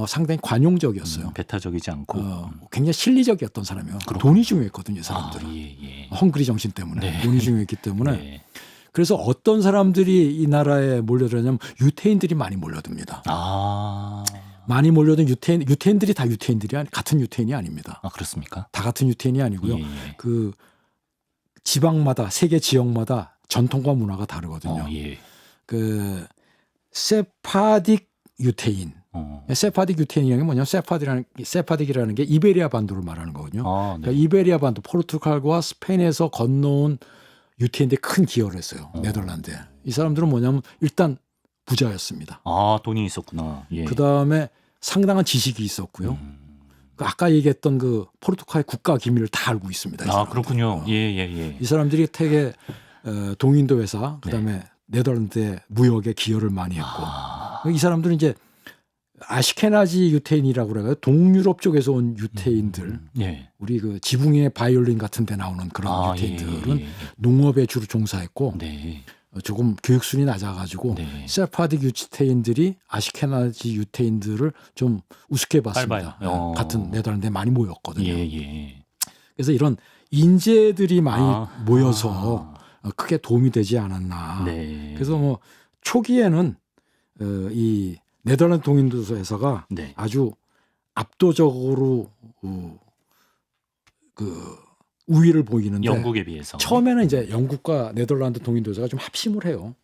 [SPEAKER 2] 상당히 관용적이었어요.
[SPEAKER 1] 배타적이지 않고
[SPEAKER 2] 굉장히 실리적이었던 사람이에요. 돈이 중요했거든요. 이 사람들은. 헝그리 정신 때문에 돈이 중요했기 때문에. 그래서 어떤 사람들이 이 나라에 몰려들었냐면 유태인들이 많이 몰려듭니다. 많이 몰려든 유태인들이 다 유태인들이 같은 유태인이 아닙니다.
[SPEAKER 1] 그렇습니까?
[SPEAKER 2] 다 같은 유태인이 아니고요. 그 지방마다 세계 지역마다 전통과 문화가 다르거든요. 그 세파딕 유태인. 세파딕 유태인이라는 게 뭐냐면 세파딕이라는 게 이베리아 반도를 말하는 거거든요. 그러니까 이베리아 반도 포르투갈과 스페인에서 건너온 유태인들이 큰 기여를 했어요. 네덜란드에. 이 사람들은 뭐냐면 일단 부자였습니다.
[SPEAKER 1] 돈이 있었구나.
[SPEAKER 2] 그다음에 상당한 지식이 있었고요. 아까 얘기했던 그 포르투갈의 국가 기밀을 다 알고 있습니다.
[SPEAKER 1] 그렇군요. 이
[SPEAKER 2] 사람들이 되게 동인도 회사 그다음에 네덜란드의 무역에 기여를 많이 했고 이 사람들은 이제 아시케나지 유태인이라고 그래요. 동유럽 쪽에서 온 유태인들. 우리 그 지붕의 바이올린 같은 데 나오는 그런 유태인들은 농업에 주로 종사했고 조금 교육 수준이 낮아가지고 세파딕 유태인들이 아시케나지 유태인들을 좀 우습게 봤습니다. 같은 네덜란드에 많이 모였거든요. 그래서 이런 인재들이 많이 모여서 크게 도움이 되지 않았나. 그래서 뭐 초기에는 이 네덜란드 동인도 회사가 아주 압도적으로 그 우위를 보이는데
[SPEAKER 1] 영국에 비해서
[SPEAKER 2] 처음에는 이제 영국과 네덜란드 동인도 회사가 좀 합심을 해요.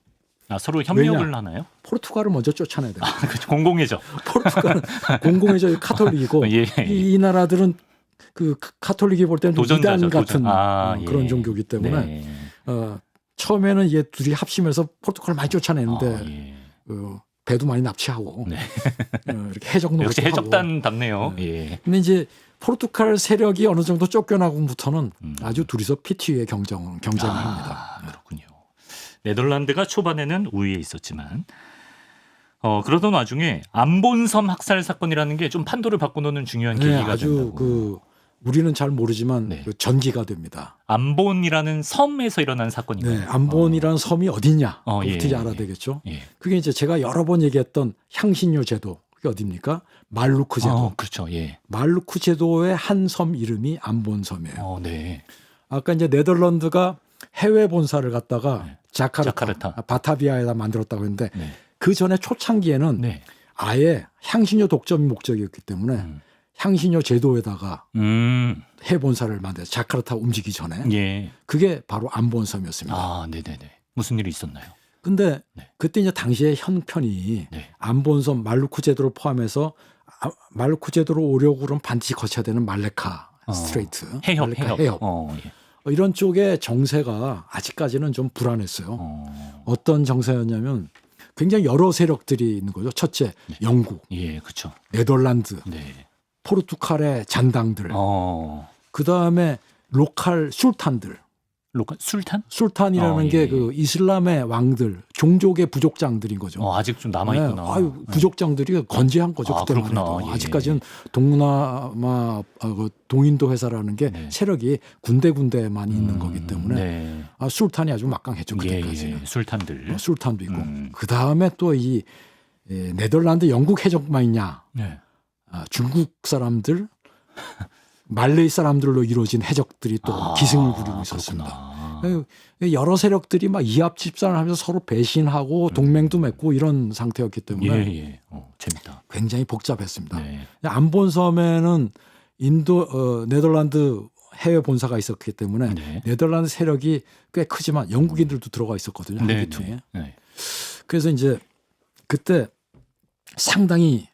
[SPEAKER 1] 서로 협력을 하나요?
[SPEAKER 2] 포르투갈을 먼저 쫓아내야 돼요.
[SPEAKER 1] 그렇죠. 공공의죠.
[SPEAKER 2] 포르투갈은 공공의죠. 카톨릭이고 이 나라들은 그 카톨릭이 볼 때는 이단 같은 그런 종교이기 때문에 처음에는 이게 둘이 합심해서 포르투갈을 많이 쫓아내는데 배도 많이 납치하고 이렇게 해적 노릇도
[SPEAKER 1] 역시 해적단답네요.
[SPEAKER 2] 근데 이제 포르투갈 세력이 어느 정도 쫓겨나고부터는 아주 둘이서 피튀의 경쟁을 합니다.
[SPEAKER 1] 그렇군요. 네덜란드가 초반에는 우위에 있었지만 그러던 와중에 안본섬 학살 사건이라는 게 좀 판도를 바꿔놓는 중요한 계기가
[SPEAKER 2] 아주
[SPEAKER 1] 된다고.
[SPEAKER 2] 우리는 잘 모르지만 전기가 됩니다.
[SPEAKER 1] 안본이라는 섬에서 일어난 사건인가요?
[SPEAKER 2] 안본이라는 섬이 어디냐? 어떻게 알아야 되겠죠? 그게 이제 제가 여러 번 얘기했던 향신료 제도. 그게 어디입니까? 말루크 제도.
[SPEAKER 1] 그렇죠.
[SPEAKER 2] 말루크 제도의 한 섬 이름이 안본섬이에요. 아까 이제 네덜란드가 해외 본사를 갖다가 자카르타, 바타비아에다 만들었다고 했는데 그 전에 초창기에는 아예 향신료 독점이 목적이었기 때문에 향신료 제도에다가 해본사를 만들어서 자카르타 움직이기 전에 그게 바로 안본섬이었습니다.
[SPEAKER 1] 무슨 일이 있었나요?
[SPEAKER 2] 근데 그때 이제 당시에 형편이 안본섬 말루크 제도를 포함해서 말르코 제도로 오려고 그러면 반드시 거쳐야 되는 말레카 스트레이트,
[SPEAKER 1] 해협,
[SPEAKER 2] 말레카
[SPEAKER 1] 해협.
[SPEAKER 2] 해협.
[SPEAKER 1] 예.
[SPEAKER 2] 이런 쪽의 정세가 아직까지는 좀 불안했어요. 어떤 정세였냐면 굉장히 여러 세력들이 있는 거죠. 첫째,
[SPEAKER 1] 네.
[SPEAKER 2] 영국,
[SPEAKER 1] 예, 그렇죠.
[SPEAKER 2] 네덜란드,
[SPEAKER 1] 네.
[SPEAKER 2] 포르투갈의 잔당들, 그 다음에 로컬 술탄들.
[SPEAKER 1] 로컬 술탄?
[SPEAKER 2] 술탄이라는
[SPEAKER 1] 예,
[SPEAKER 2] 게
[SPEAKER 1] 예.
[SPEAKER 2] 그 이슬람의 왕들, 종족의 부족장들인 거죠.
[SPEAKER 1] 아직 좀 남아 있구나.
[SPEAKER 2] 네. 부족장들이 건재한 거죠. 그때만
[SPEAKER 1] 그렇구나.
[SPEAKER 2] 해도.
[SPEAKER 1] 예.
[SPEAKER 2] 아직까지는 동남아 동인도 회사라는 게
[SPEAKER 1] 네.
[SPEAKER 2] 세력이 군데군데만 있는 거기 때문에
[SPEAKER 1] 네.
[SPEAKER 2] 술탄이 아주 막강했죠. 그때까지는.
[SPEAKER 1] 예, 술탄들.
[SPEAKER 2] 술탄도 있고. 그 다음에 또 이 네덜란드 영국 해적만 있냐.
[SPEAKER 1] 네.
[SPEAKER 2] 중국 사람들 말레이 사람들로 이루어진 해적들이 또 기승을 부리고 있었습니다. 여러 세력들이 막 이합 집산을 하면서 서로 배신하고 동맹도 맺고 이런 상태였기 때문에
[SPEAKER 1] 예. 재밌다.
[SPEAKER 2] 굉장히 복잡했습니다.
[SPEAKER 1] 네.
[SPEAKER 2] 안본섬에는 네덜란드 해외 본사가 있었기 때문에
[SPEAKER 1] 네.
[SPEAKER 2] 네덜란드 세력이 꽤 크지만 영국인들도 들어가 있었거든요. 한기퉁에.
[SPEAKER 1] 네.
[SPEAKER 2] 그래서 이제 그때 상당히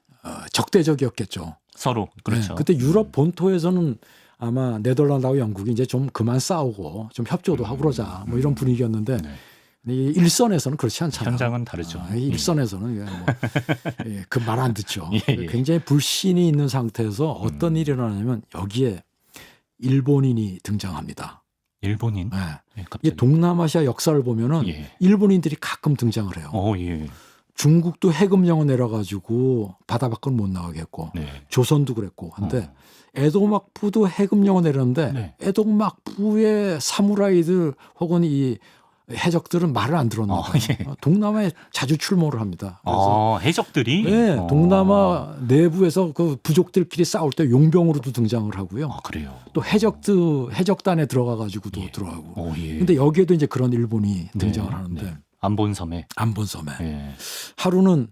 [SPEAKER 2] 적대적이었겠죠.
[SPEAKER 1] 서로 그렇죠.
[SPEAKER 2] 네, 그때 유럽 본토에서는 아마 네덜란드하고 영국이 이제 좀 그만 싸우고 좀 협조도 하고 그러자 뭐 이런 분위기였는데 이 일선에서는 그렇지 않잖아요.
[SPEAKER 1] 현장은 다르죠.
[SPEAKER 2] 일선에서는 그 말 안 듣죠.
[SPEAKER 1] 예.
[SPEAKER 2] 굉장히 불신이 있는 상태에서 어떤 일이 일어나냐면 여기에 일본인이 등장합니다.
[SPEAKER 1] 일본인?
[SPEAKER 2] 네.
[SPEAKER 1] 예,
[SPEAKER 2] 이 동남아시아 역사를 보면은 일본인들이 가끔 등장을 해요.
[SPEAKER 1] 예.
[SPEAKER 2] 중국도 해금령을 내려가지고 바다 밖을 못 나가게 했고 조선도 그랬고 한데 에도 막부도 해금령을 내렸는데 에도 막부의 사무라이들 혹은 이 해적들은 말을 안 들었나 봐요. 동남아에 자주 출몰을 합니다. 그래서
[SPEAKER 1] 해적들이?
[SPEAKER 2] 네, 동남아 내부에서 그 부족들끼리 싸울 때 용병으로도 등장을 하고요.
[SPEAKER 1] 그래요.
[SPEAKER 2] 또 해적단에 들어가 가지고도 들어가고. 근데 여기에도 이제 그런 일본이 등장을 하는데 안본섬에 하루는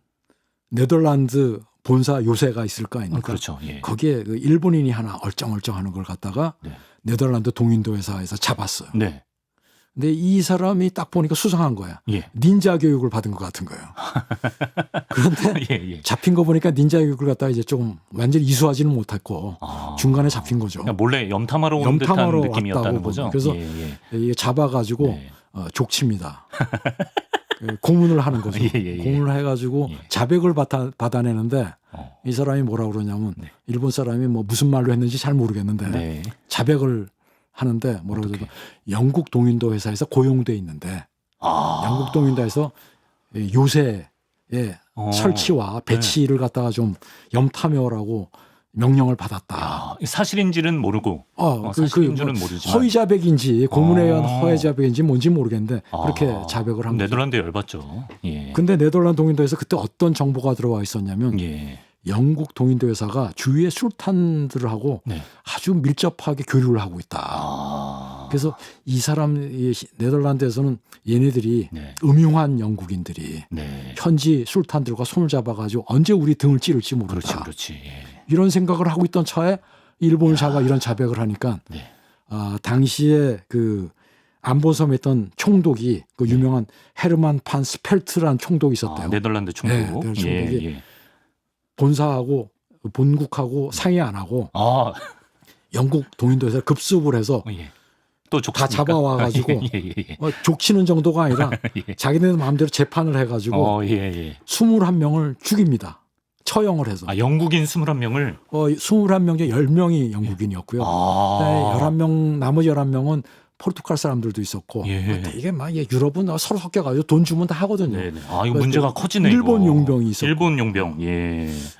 [SPEAKER 2] 네덜란드 본사 요새가 있을 거 아닙니까?
[SPEAKER 1] 그렇죠. 예.
[SPEAKER 2] 거기에 그 일본인이 하나 얼쩡얼쩡하는 걸 갖다가 네덜란드 동인도 회사에서 잡았어요.
[SPEAKER 1] 네.
[SPEAKER 2] 근데 이 사람이 딱 보니까 수상한 거야. 닌자 교육을 받은 것 같은 거예요. 그런데 잡힌 거 보니까 닌자 교육을 갖다가 이제 조금 완전히 이수하지는 못했고 중간에 잡힌 거죠.
[SPEAKER 1] 그러니까 몰래 염탐하러 온 듯한 느낌이었다는 거죠.
[SPEAKER 2] 그래서 이게 잡아가지고 족칩니다. 고문을 하는 거죠. 고문을 해가지고 자백을 받아내는데 이 사람이 뭐라 그러냐면 일본 사람이 뭐 무슨 말로 했는지 잘 모르겠는데 자백을 하는데 뭐라고 그러죠? 영국 동인도 회사에서 고용돼 있는데 영국 동인도에서 요새의 설치와 배치를 갖다가 좀 염탐해오라고 명령을 받았다.
[SPEAKER 1] 사실인지는 모르고 사실인 줄은 모르지만
[SPEAKER 2] 허위 자백인지 고문에 의한 허위 자백인지 뭔지 모르겠는데 그렇게 자백을 한 거죠.
[SPEAKER 1] 네덜란드 열받죠.
[SPEAKER 2] 근데 네덜란드 동인도에서 그때 어떤 정보가 들어와 있었냐면 영국 동인도 회사가 주위의 술탄들하고 아주 밀접하게 교류를 하고 있다. 그래서 이 네덜란드에서는 얘네들이 음흉한 영국인들이 현지 술탄들과 손을 잡아가지고 언제 우리 등을 찌를지 모른다.
[SPEAKER 1] 그렇지.
[SPEAKER 2] 이런 생각을 하고 있던 차에 일본을 잡아 이런 자백을 하니까 당시에 그 안본섬에 있던 총독이 그 유명한 헤르만 판 스펠트라는 총독이 있었대요.
[SPEAKER 1] 네덜란드 총독.
[SPEAKER 2] 총독이 본사하고 본국하고 상의 안 하고 영국 동인도에서 급습을 해서
[SPEAKER 1] 또
[SPEAKER 2] 다 잡아와가지고 족치는 정도가 아니라 자기네들 마음대로 재판을 해가지고 21명을 죽입니다. 처형을 해서.
[SPEAKER 1] 영국인 21명을?
[SPEAKER 2] 21명 중에 10명이 영국인이었고요. 11명, 나머지 11명은 포르투갈 사람들도 있었고 되게 막 유럽은 서로 섞여가지고 돈 주면 다 하거든요.
[SPEAKER 1] 이거 문제가 커지네.
[SPEAKER 2] 일본 용병이 있었고.
[SPEAKER 1] 일본 용병.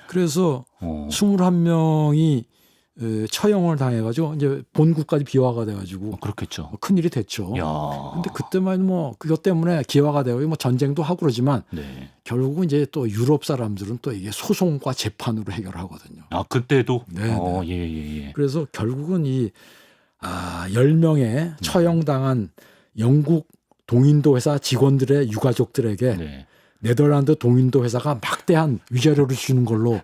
[SPEAKER 2] 그래서 21명이 처형을 당해가지고 이제 본국까지 비화가 돼가지고
[SPEAKER 1] 그렇겠죠.
[SPEAKER 2] 큰 일이 됐죠. 근데 그때만 뭐 그것 때문에 기화가 되고 뭐 전쟁도 하고 그러지만 결국은 이제 또 유럽 사람들은 또 이게 소송과 재판으로 해결하거든요.
[SPEAKER 1] 그때도.
[SPEAKER 2] 그래서 결국은 이 10명의 처형당한 영국 동인도 회사 직원들의 유가족들에게 네덜란드 동인도 회사가 막대한 위자료를 주는 걸로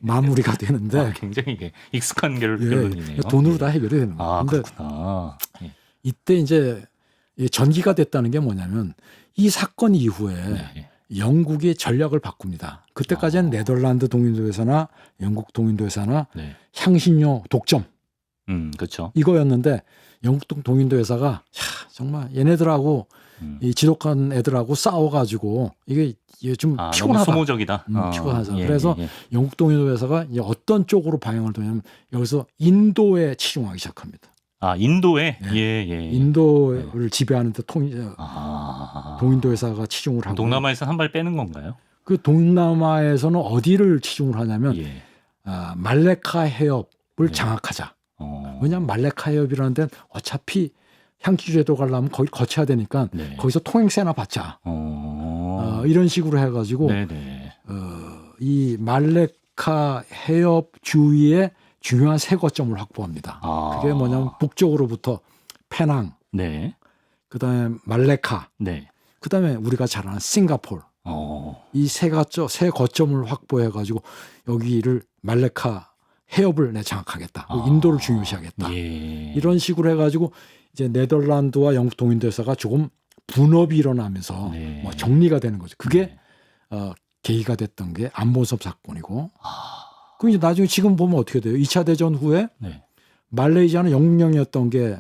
[SPEAKER 2] 마무리가 되는데
[SPEAKER 1] 굉장히 익숙한 결론이네요.
[SPEAKER 2] 돈으로 다 해결이 되는 거예요.
[SPEAKER 1] 그렇구나.
[SPEAKER 2] 이때 이제 전기가 됐다는 게 뭐냐면 이 사건 이후에 영국이 전략을 바꿉니다. 그때까지는 네덜란드 동인도회사나 영국 동인도회사나
[SPEAKER 1] 네.
[SPEAKER 2] 향신료 독점
[SPEAKER 1] 그렇죠.
[SPEAKER 2] 이거였는데 영국 동인도회사가 정말 얘네들하고 이 지독한 애들하고 싸워가지고 이게 좀 피곤하다.
[SPEAKER 1] 너무 소모적이다.
[SPEAKER 2] 피곤하다. 그래서 영국 동인도회사가 이제 어떤 쪽으로 방향을 도냐면 여기서 인도에 치중하기 시작합니다.
[SPEAKER 1] 인도에?
[SPEAKER 2] 네.
[SPEAKER 1] 예.
[SPEAKER 2] 인도를 지배하는 데 동인도 회사가 치중을 하고.
[SPEAKER 1] 동남아에서 한 발 빼는 건가요?
[SPEAKER 2] 그 동남아에서는 어디를 치중을 하냐면 말레카 해협을 장악하자. 왜냐하면 말레카 해협이라는 데는 어차피 향기제도 가려면 거기 거쳐야 되니까 거기서 통행세나 받자. 이런 식으로 해가지고 이 말레카 해협 주위에 중요한 세 거점을 확보합니다. 그게 뭐냐면 북쪽으로부터 페낭, 그다음에 말레카, 그다음에 우리가 잘 아는 싱가포르. 이 세 거점을 확보해가지고 여기를 말레카 해협을 장악하겠다. 인도를 중요시하겠다. 이런 식으로 해가지고 이제 네덜란드와 영국 동인도회사가 조금 분업이 일어나면서 뭐 정리가 되는 거죠. 그게 계기가 됐던 게 안보섭 사건이고. 그 이제 나중에 지금 보면 어떻게 돼요? 2차 대전 후에 말레이시아는 영국령이었던 게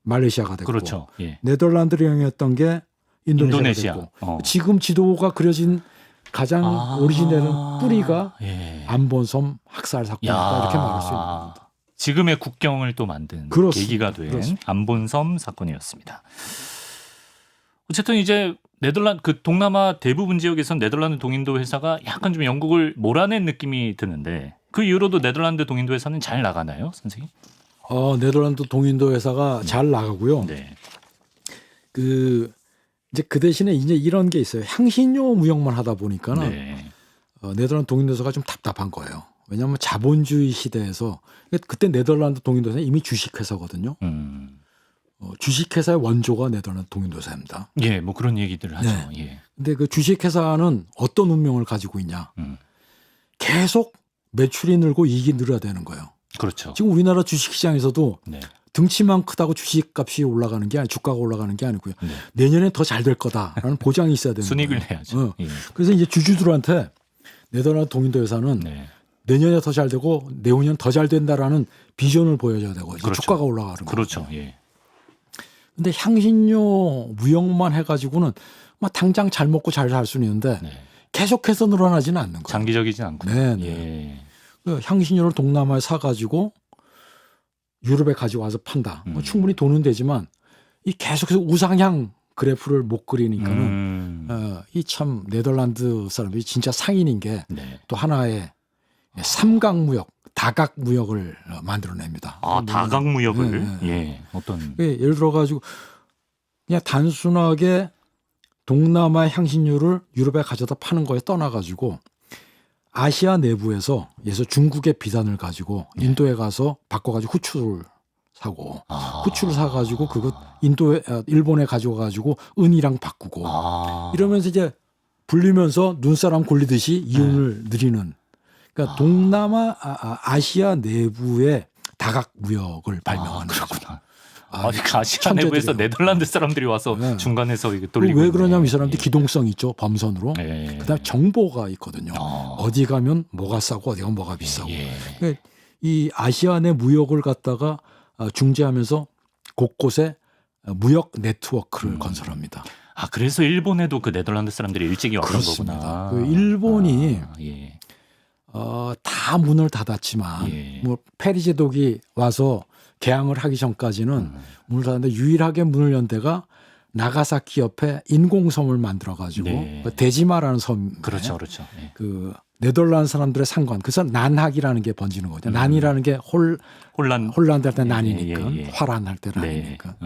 [SPEAKER 2] 말레이시아가 됐고,
[SPEAKER 1] 그렇죠.
[SPEAKER 2] 네덜란드령이었던 게 인도네시아가 됐고, 지금 지도가 그려진 가장 오리지널은 뿌리가 안본섬 학살 사건이다 이렇게 말할 수 있는 겁니다.
[SPEAKER 1] 지금의 국경을 또 만든 계기가 된 안본섬 사건이었습니다. 어쨌든 이제 그 동남아 대부분 지역에선 네덜란드 동인도 회사가 약간 좀 영국을 몰아낸 느낌이 드는데 그 이후로도 네덜란드 동인도 회사는 잘 나가나요, 선생님?
[SPEAKER 2] 네덜란드 동인도 회사가 잘 나가고요. 이제 그 대신에 이제 이런 게 있어요. 향신료 무역만 하다 보니까는 네덜란드 동인도 회사가 좀 답답한 거예요. 왜냐하면 자본주의 시대에서 그때 네덜란드 동인도 회사는 이미 주식회사거든요. 주식회사의 원조가 네덜란드 동인도회사입니다.
[SPEAKER 1] 뭐 그런 얘기들을 하죠.
[SPEAKER 2] 근데 그 주식회사는 어떤 운명을 가지고 있냐? 계속 매출이 늘고 이익이 늘어야 되는 거예요.
[SPEAKER 1] 그렇죠.
[SPEAKER 2] 지금 우리나라 주식시장에서도 등치만 크다고 주식값이 올라가는 게 주가가 올라가는 게 아니고요. 내년에 더 잘 될 거다라는 보장이 있어야 되는
[SPEAKER 1] 순익을
[SPEAKER 2] 거예요.
[SPEAKER 1] 내야죠.
[SPEAKER 2] 그래서 이제 주주들한테 네덜란드 동인도회사는 내년에 더 잘 되고 내후년 더 잘 된다라는 비전을 보여줘야 되고 주가가 올라가는 거예요.
[SPEAKER 1] 그렇죠.
[SPEAKER 2] 근데 향신료 무역만 해가지고는 막 당장 잘 먹고 잘 살 수는 있는데 계속해서 늘어나지는 않는 거예요.
[SPEAKER 1] 장기적이진 않고.
[SPEAKER 2] 향신료를 동남아에 사가지고 유럽에 가져와서 판다. 충분히 돈은 되지만 이 계속해서 우상향 그래프를 못 그리니까는 이 참 네덜란드 사람들이 진짜 상인인 게 또 하나의 삼각무역, 다각무역을 만들어냅니다.
[SPEAKER 1] 다각무역을? 어떤?
[SPEAKER 2] 예를 들어가지고 그냥 단순하게 동남아 향신료를 유럽에 가져다 파는 거에 떠나가지고 아시아 내부에서 예서 중국의 비단을 가지고 인도에 가서 바꿔가지고 후추를 사고 후추를 사가지고 그거 일본에 가져가가지고 은이랑 바꾸고 이러면서 이제 불리면서 눈사람 굴리듯이 이윤을 누리는 그러니까 동남아 아시아 내부의 다각무역을 발명하는
[SPEAKER 1] 거구나. 아시아 내부에서 네덜란드 사람들이 와서 중간에서 이게 돌리고
[SPEAKER 2] 왜 그러냐면 이 사람들이 기동성 있죠. 범선으로. 그다음에 정보가 있거든요. 어디 가면 뭐가 싸고 어디 가면 뭐가 비싸고. 그러니까 이 아시아 내 무역을 갖다가 중재하면서 곳곳에 무역 네트워크를 건설합니다.
[SPEAKER 1] 그래서 일본에도 그 네덜란드 사람들이 일찍이 왔던 거구나.
[SPEAKER 2] 그 일본이 다 문을 닫았지만 뭐 페리 제독이 와서 개항을 하기 전까지는 문을 닫았는데 유일하게 문을 연 데가 나가사키 옆에 인공섬을 만들어가지고 데지마라는 섬.
[SPEAKER 1] 그렇죠.
[SPEAKER 2] 그 네덜란드 사람들의 상관. 그래서 난학이라는 게 번지는 거죠. 난이라는 게 홀란드 할 때 난이니까 화란 할 때 난이니까.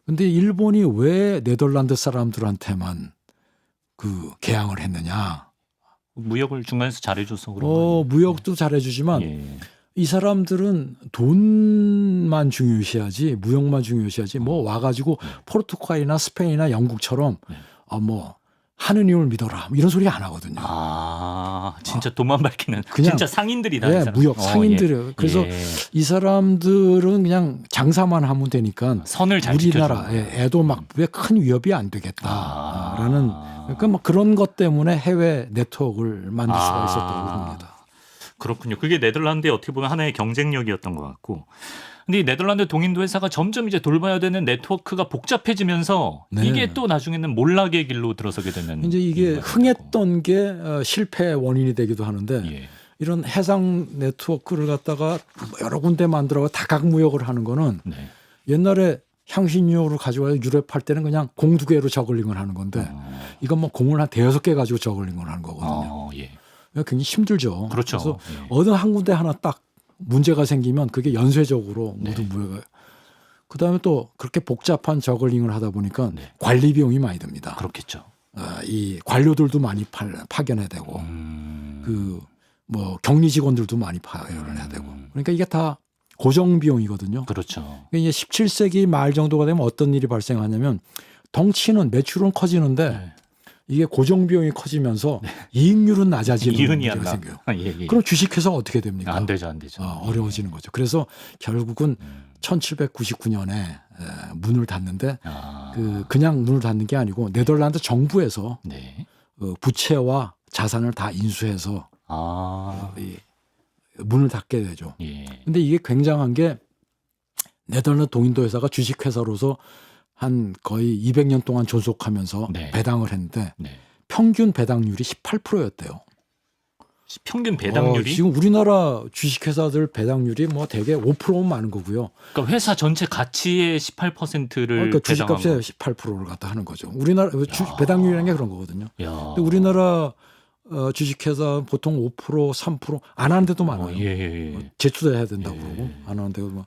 [SPEAKER 2] 근데 일본이 왜 네덜란드 사람들한테만 그 개항을 했느냐?
[SPEAKER 1] 무역을 중간에서 잘해줘서 그런 거.
[SPEAKER 2] 무역도 잘해주지만 이 사람들은 돈만 중요시하지 무역만 중요시하지 뭐 와가지고 포르투갈이나 스페인이나 영국처럼 뭐 하느님을 믿어라 이런 소리 안 하거든요.
[SPEAKER 1] 아, 진짜 돈만 밝히는
[SPEAKER 2] 그냥
[SPEAKER 1] 진짜 상인들이다.
[SPEAKER 2] 예, 무역 상인들이에요. 그래서 이 사람들은 그냥 장사만 하면 되니까
[SPEAKER 1] 선을 잘
[SPEAKER 2] 우리나라에 애도 막부에 큰 위협이 안 되겠다라는 그러니까 뭐 그런 것 때문에 해외 네트워크를 만들 수가 있었다고 봅니다.
[SPEAKER 1] 그렇군요. 그게 네덜란드의 어떻게 보면 하나의 경쟁력이었던 것 같고. 근데 이 네덜란드 동인도 회사가 점점 이제 돌봐야 되는 네트워크가 복잡해지면서
[SPEAKER 2] 네.
[SPEAKER 1] 이게 또 나중에는 몰락의 길로 들어서게 되는.
[SPEAKER 2] 이제 이게 흥했던 게 실패의 원인이 되기도 하는데 이런 해상 네트워크를 갖다가 여러 군데 만들어가 다각무역을 하는 거는 옛날에 향신료를 가져와서 유럽할 때는 그냥 공 2개로 저글링을 하는 건데 이건 뭐 공을 한 5-6개 가지고 저글링을 하는 거거든요. 굉장히 힘들죠.
[SPEAKER 1] 그렇죠.
[SPEAKER 2] 그래서 어느 한 군데 하나 딱 문제가 생기면 그게 연쇄적으로 모든 무역을. 그다음에 또 그렇게 복잡한 저글링을 하다 보니까 관리 비용이 많이 듭니다.
[SPEAKER 1] 그렇겠죠.
[SPEAKER 2] 이 관료들도 많이 파견해야 되고 그 뭐 격리 직원들도 많이 파견을 해야 되고 그러니까 이게 다 고정 비용이거든요.
[SPEAKER 1] 그렇죠.
[SPEAKER 2] 그러니까 이제 17세기 말 정도가 되면 어떤 일이 발생하냐면 덩치는 매출은 커지는데 이게 고정 비용이 커지면서 이익률은 낮아지는 문제가 생겨요. 그럼 주식회사가 어떻게 됩니까?
[SPEAKER 1] 안 되죠, 안 되죠.
[SPEAKER 2] 어려워지는 거죠. 그래서 결국은 1799년에 문을 닫는데 그냥 문을 닫는 게 아니고 네덜란드 정부에서 부채와 자산을 다 인수해서 문을 닫게 되죠. 근데 이게 굉장한 게 네덜란드 동인도 회사가 주식회사로서 한 거의 200년 동안 존속하면서 배당을 했는데 평균 배당률이 18%였대요.
[SPEAKER 1] 평균 배당률이?
[SPEAKER 2] 지금 우리나라 주식회사들 배당률이 뭐 대개 5%면 많은 거고요.
[SPEAKER 1] 그러니까 회사 전체 가치의 18%를
[SPEAKER 2] 그러니까 주식값의 18%를 갖다 하는 거죠. 우리나라 배당률이라는 게 그런 거거든요. 근데 우리나라 주식회사 보통 5% 3% 안 하는 데도 많아요. 재투자해야 된다고 그러고 안 하는 데도 뭐.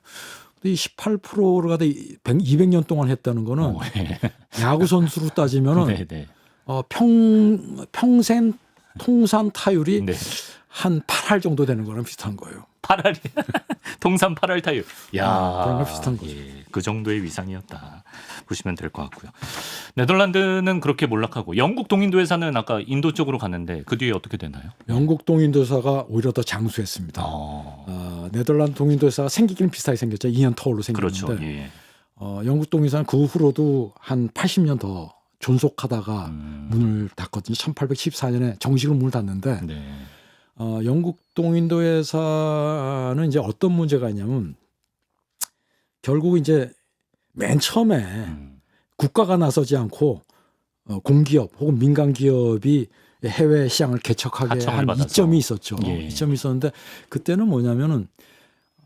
[SPEAKER 2] 이 18%를 갖다 200년 동안 했다는 거는 야구 선수로 따지면은 평생 통산 타율이 한 8할 정도 되는 거랑 비슷한 거예요.
[SPEAKER 1] 8할이 통산 8할 타율. 야,
[SPEAKER 2] 그런 거 비슷한 거죠.
[SPEAKER 1] 그 정도의 위상이었다 보시면 될 것 같고요. 네덜란드는 그렇게 몰락하고 영국 동인도 회사는 아까 인도 쪽으로 갔는데 그 뒤에 어떻게 되나요?
[SPEAKER 2] 영국 동인도 회사가 오히려 더 장수했습니다. 네덜란드 동인도 회사가 생기기는 비슷하게 생겼죠. 2년 터울로 생겼는데
[SPEAKER 1] 그렇죠.
[SPEAKER 2] 영국 동인도 회사는 그 후로도 한 80년 더 존속하다가 문을 닫거든요. 1814년에 정식으로 문을 닫는데 영국 동인도 회사는 이제 어떤 문제가 있냐면 결국 이제 맨 처음에 국가가 나서지 않고 공기업 혹은 민간 기업이 해외 시장을 개척하게 한 이점이 있었죠. 이점이 있었는데 그때는 뭐냐면은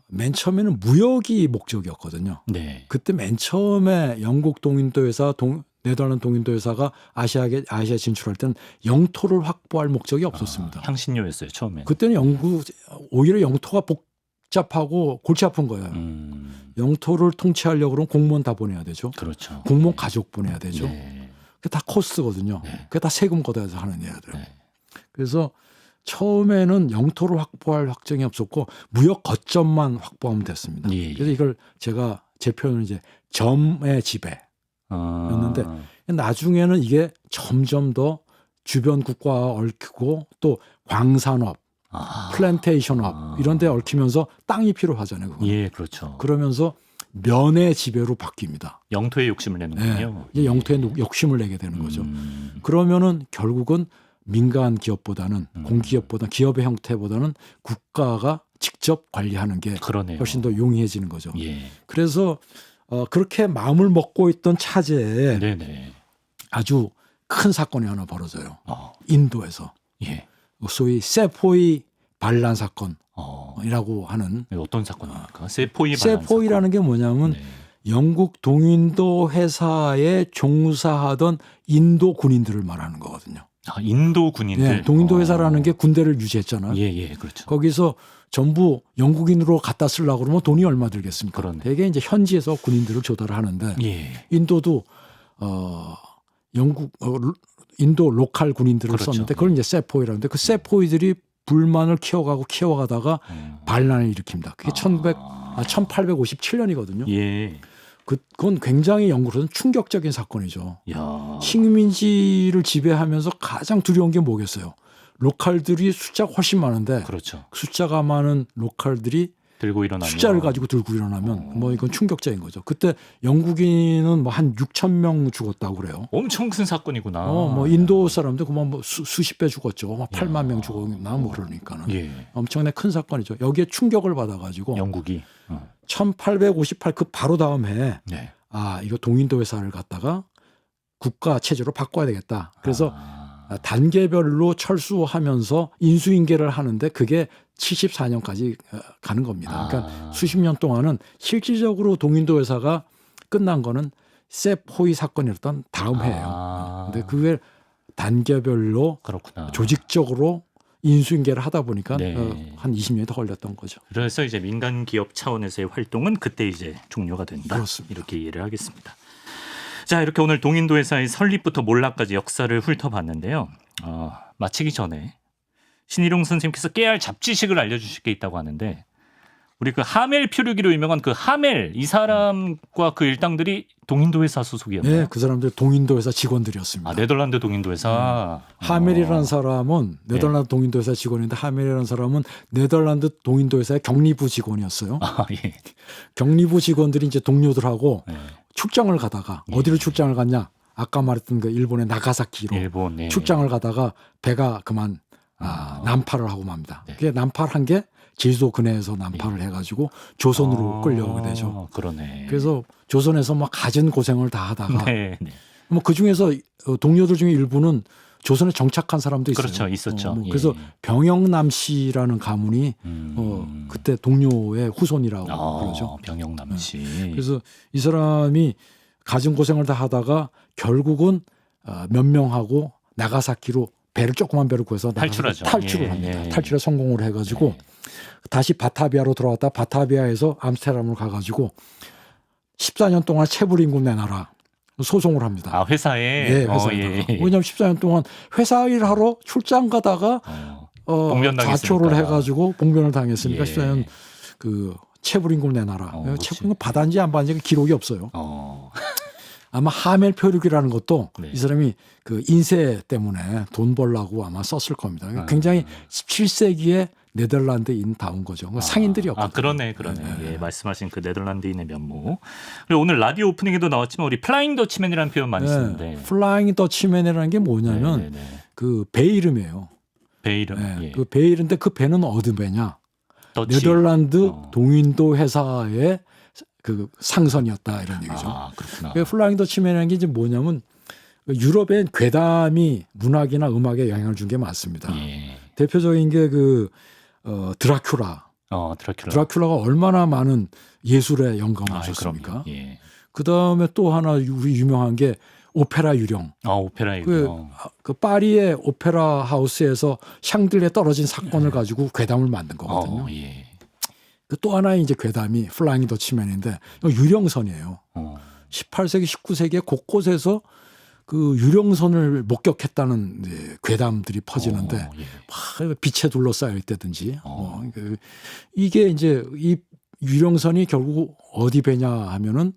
[SPEAKER 2] 맨 처음에는 무역이 목적이었거든요. 그때 맨 처음에 영국 동인도 회사 네덜란드 동인도 회사가 아시아에 진출할 때는 영토를 확보할 목적이 없었습니다.
[SPEAKER 1] 향신료였어요 처음에.
[SPEAKER 2] 그때는 오히려 영토가 복잡하고 골치 아픈 거예요. 영토를 통치하려고 그러면 공무원 다 보내야 되죠.
[SPEAKER 1] 그렇죠.
[SPEAKER 2] 공무원 가족 보내야 되죠. 그게 다 코스거든요. 그게 다 세금 걷어서 하는 일들. 그래서 처음에는 영토를 확보할 확정이 없었고 무역 거점만 확보하면 됐습니다. 그래서 이걸 제 표현은 이제 점의 지배였는데 나중에는 이게 점점 더 주변 국가와 얽히고 또 광산업, 플랜테이션업 이런 데 얽히면서 땅이 필요하잖아요.
[SPEAKER 1] 그렇죠.
[SPEAKER 2] 그러면서 면의 지배로 바뀝니다.
[SPEAKER 1] 영토에 욕심을 내는군요.
[SPEAKER 2] 이제 영토에 욕심을 내게 되는 거죠. 그러면은 결국은 민간 기업보다는 공기업보다 기업의 형태보다는 국가가 직접 관리하는 게 훨씬 더 용이해지는 거죠. 그래서 그렇게 마음을 먹고 있던 차제에 아주 큰 사건이 하나 벌어져요. 인도에서 소위 세포이 반란 사건이라고 하는.
[SPEAKER 1] 어떤 사건입니까? 세포이 반란
[SPEAKER 2] 세포이라는 게 뭐냐면 영국 동인도 회사에 종사하던 인도 군인들을 말하는 거거든요.
[SPEAKER 1] 인도 군인들.
[SPEAKER 2] 동인도 회사라는 게 군대를 유지했잖아요.
[SPEAKER 1] 그렇죠.
[SPEAKER 2] 거기서 전부 영국인으로 갖다 쓰려고 그러면 돈이 얼마 들겠습니까? 되게 이제 현지에서 군인들을 조달을 하는데 인도도 인도 로컬 군인들을 썼는데 그걸 이제 세포이라는데 그 세포이들이 불만을 키워가다가 반란을 일으킵니다. 그게 1857년이거든요. 그건 굉장히 영국으로서는 충격적인 사건이죠.
[SPEAKER 1] 야.
[SPEAKER 2] 식민지를 지배하면서 가장 두려운 게 뭐겠어요? 로컬들이 숫자가 훨씬 많은데
[SPEAKER 1] 그렇죠.
[SPEAKER 2] 숫자가 많은 로컬들이
[SPEAKER 1] 들고 일어나면
[SPEAKER 2] 숫자를 가지고 들고 일어나면 뭐 이건 충격적인 거죠. 그때 영국인은 뭐 한 6천 명 죽었다고 그래요.
[SPEAKER 1] 엄청 큰 사건이구나.
[SPEAKER 2] 뭐 인도 사람들 그만 뭐 수십 배 죽었죠. 막 8만 명 죽었나 뭐 그러니까는
[SPEAKER 1] 예.
[SPEAKER 2] 엄청나게 큰 사건이죠. 여기에 충격을 받아가지고
[SPEAKER 1] 영국이
[SPEAKER 2] 1858 그 바로 다음 해에
[SPEAKER 1] 네.
[SPEAKER 2] 이거 동인도 회사를 갖다가 국가 체제로 바꿔야 되겠다. 그래서 단계별로 철수하면서 인수인계를 하는데 그게 74년까지 가는 겁니다. 그러니까 수십 년 동안은 실질적으로 동인도 회사가 끝난 거는 세포이 사건이었던 다음 해예요. 근데 그게 단계별로
[SPEAKER 1] 그렇구나.
[SPEAKER 2] 조직적으로 인수인계를 하다 보니까
[SPEAKER 1] 네.
[SPEAKER 2] 한 20년이 더 걸렸던 거죠.
[SPEAKER 1] 그래서 이제 민간 기업 차원에서의 활동은 그때 이제 종료가 된다.
[SPEAKER 2] 그렇습니다.
[SPEAKER 1] 이렇게 이해를 하겠습니다. 자, 이렇게 오늘 동인도 회사의 설립부터 몰락까지 역사를 훑어봤는데요. 마치기 전에 신일용 선생님께서 깨알 잡지식을 알려주실 게 있다고 하는데 우리 그 하멜 표류기로 유명한 그 하멜 이 사람과 그 일당들이 동인도 회사 소속이었나요?
[SPEAKER 2] 네, 그 사람들 동인도 회사 직원들이었습니다.
[SPEAKER 1] 네덜란드 동인도 회사.
[SPEAKER 2] 하멜이라는 사람은 네덜란드 동인도 회사 직원인데 하멜이라는 사람은 네덜란드 동인도 회사의 격리부 직원이었어요.
[SPEAKER 1] 예.
[SPEAKER 2] 격리부 직원들이 이제 동료들하고
[SPEAKER 1] 네.
[SPEAKER 2] 출장을 가다가 어디로 출장을 갔냐? 아까 말했던 그 일본의 나가사키로
[SPEAKER 1] 일본,
[SPEAKER 2] 출장을 가다가 배가 그만 난파를 하고 맙니다.
[SPEAKER 1] 네.
[SPEAKER 2] 그게 난파한 게 제주도 근해에서 난파를 해가지고 조선으로 끌려오게 되죠.
[SPEAKER 1] 그러네.
[SPEAKER 2] 그래서 조선에서 막 갖은 고생을 다 하다가
[SPEAKER 1] 네.
[SPEAKER 2] 뭐 그 중에서 동료들 중에 일부는 조선에 정착한 사람도 있어요.
[SPEAKER 1] 그렇죠, 있었죠.
[SPEAKER 2] 그래서 병영남 씨라는 가문이 그때 동료의 후손이라고 그러죠.
[SPEAKER 1] 병영남 씨.
[SPEAKER 2] 그래서 이 사람이 갖은 고생을 다 하다가 결국은 몇 명하고 나가사키로 조그만 배를 구해서
[SPEAKER 1] 탈출하죠.
[SPEAKER 2] 탈출을 합니다. 탈출에 성공을 해가지고 다시 바타비아로 돌아왔다 바타비아에서 암스테르담으로 가가지고 14년 동안 체불 임금 내놔라 소송을 합니다.
[SPEAKER 1] 회사에?
[SPEAKER 2] 네, 회사에. 왜냐하면 14년 동안 회사 일하러 출장 가다가 자초를 해가지고 봉변을 당했으니까 14년 그 체불 임금 내놔라. 체불 임금 받았는지 안 받았는지 기록이 없어요. 아마 하멜 표류기라는 것도 이 사람이 그 인쇄 때문에 돈 벌라고 아마 썼을 겁니다. 굉장히 17세기에 네덜란드인다운 거죠. 상인들이었거든요.
[SPEAKER 1] 그러네. 예, 말씀하신 그 네덜란드인의 면모. 그리고 오늘 라디오 오프닝에도 나왔지만 우리 플라잉 더치맨이라는 표현 많이 쓰는데.
[SPEAKER 2] 플라잉 더치맨이라는 게 뭐냐면 그 배 이름이에요.
[SPEAKER 1] 배 이름.
[SPEAKER 2] 그 배 이름인데 그 배는 어디 배냐?
[SPEAKER 1] 더치.
[SPEAKER 2] 네덜란드 동인도 회사의 그 상선이었다 이런 얘기죠.
[SPEAKER 1] 그렇구나.
[SPEAKER 2] 플라잉 더치맨이라는 게 이제 뭐냐면 유럽엔 괴담이 문학이나 음악에 영향을 준 게 많습니다. 대표적인 게 그 드라큘라. 드라큘라가 얼마나 많은 예술에 영감을 줬습니까? 그 다음에 또 하나 우리 유명한 게 오페라 유령.
[SPEAKER 1] 오페라 유령.
[SPEAKER 2] 그 파리의 오페라 하우스에서 샹들리에 떨어진 사건을 가지고 괴담을 만든 거거든요. 또 하나의 이제 괴담이 플라잉 더치맨인데 유령선이에요. 18세기, 19세기에 곳곳에서 그 유령선을 목격했다는 괴담들이 퍼지는데 막 빛에 둘러싸여 있다든지 이게 이제 이 유령선이 결국 어디 배냐 하면은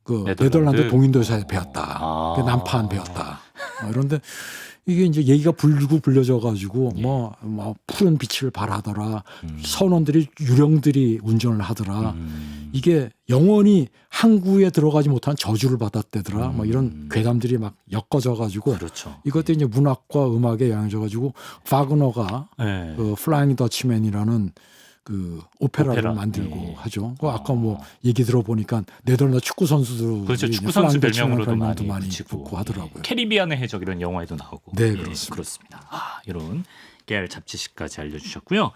[SPEAKER 2] 그 네덜란드 동인도 회사에 배웠다. 난파한 배웠다. 그런데 이게 이제 얘기가 불고 불려져 가지고 뭐 푸른 빛을 발하더라. 선원들이 유령들이 운전을 하더라. 이게 영원히 항구에 들어가지 못한 저주를 받았대더라. 뭐 이런 괴담들이 막 엮어져 가지고 이것도 이제 문학과 음악에 영향을 줘 가지고 바그너가 그 플라잉 더치맨이라는 그 오페라를 만들고 하죠. 아까 뭐 얘기 들어보니까 네덜란드 축구 선수들
[SPEAKER 1] 축구 선수 별명으로도
[SPEAKER 2] 많이 붙고 하더라고요.
[SPEAKER 1] 캐리비안의 해적 이런 영화에도 나오고.
[SPEAKER 2] 네, 그렇습니다.
[SPEAKER 1] 그렇습니다. 이런 깨알 잡지식까지 알려주셨고요.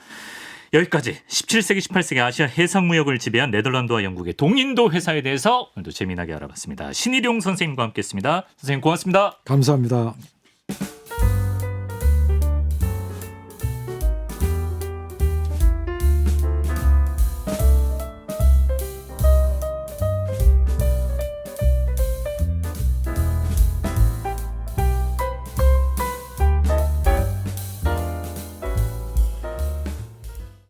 [SPEAKER 1] 여기까지 17세기, 18세기 아시아 해상 무역을 지배한 네덜란드와 영국의 동인도 회사에 대해서 오늘도 재미나게 알아봤습니다. 신일용 선생님과 함께했습니다. 선생님 고맙습니다.
[SPEAKER 2] 감사합니다.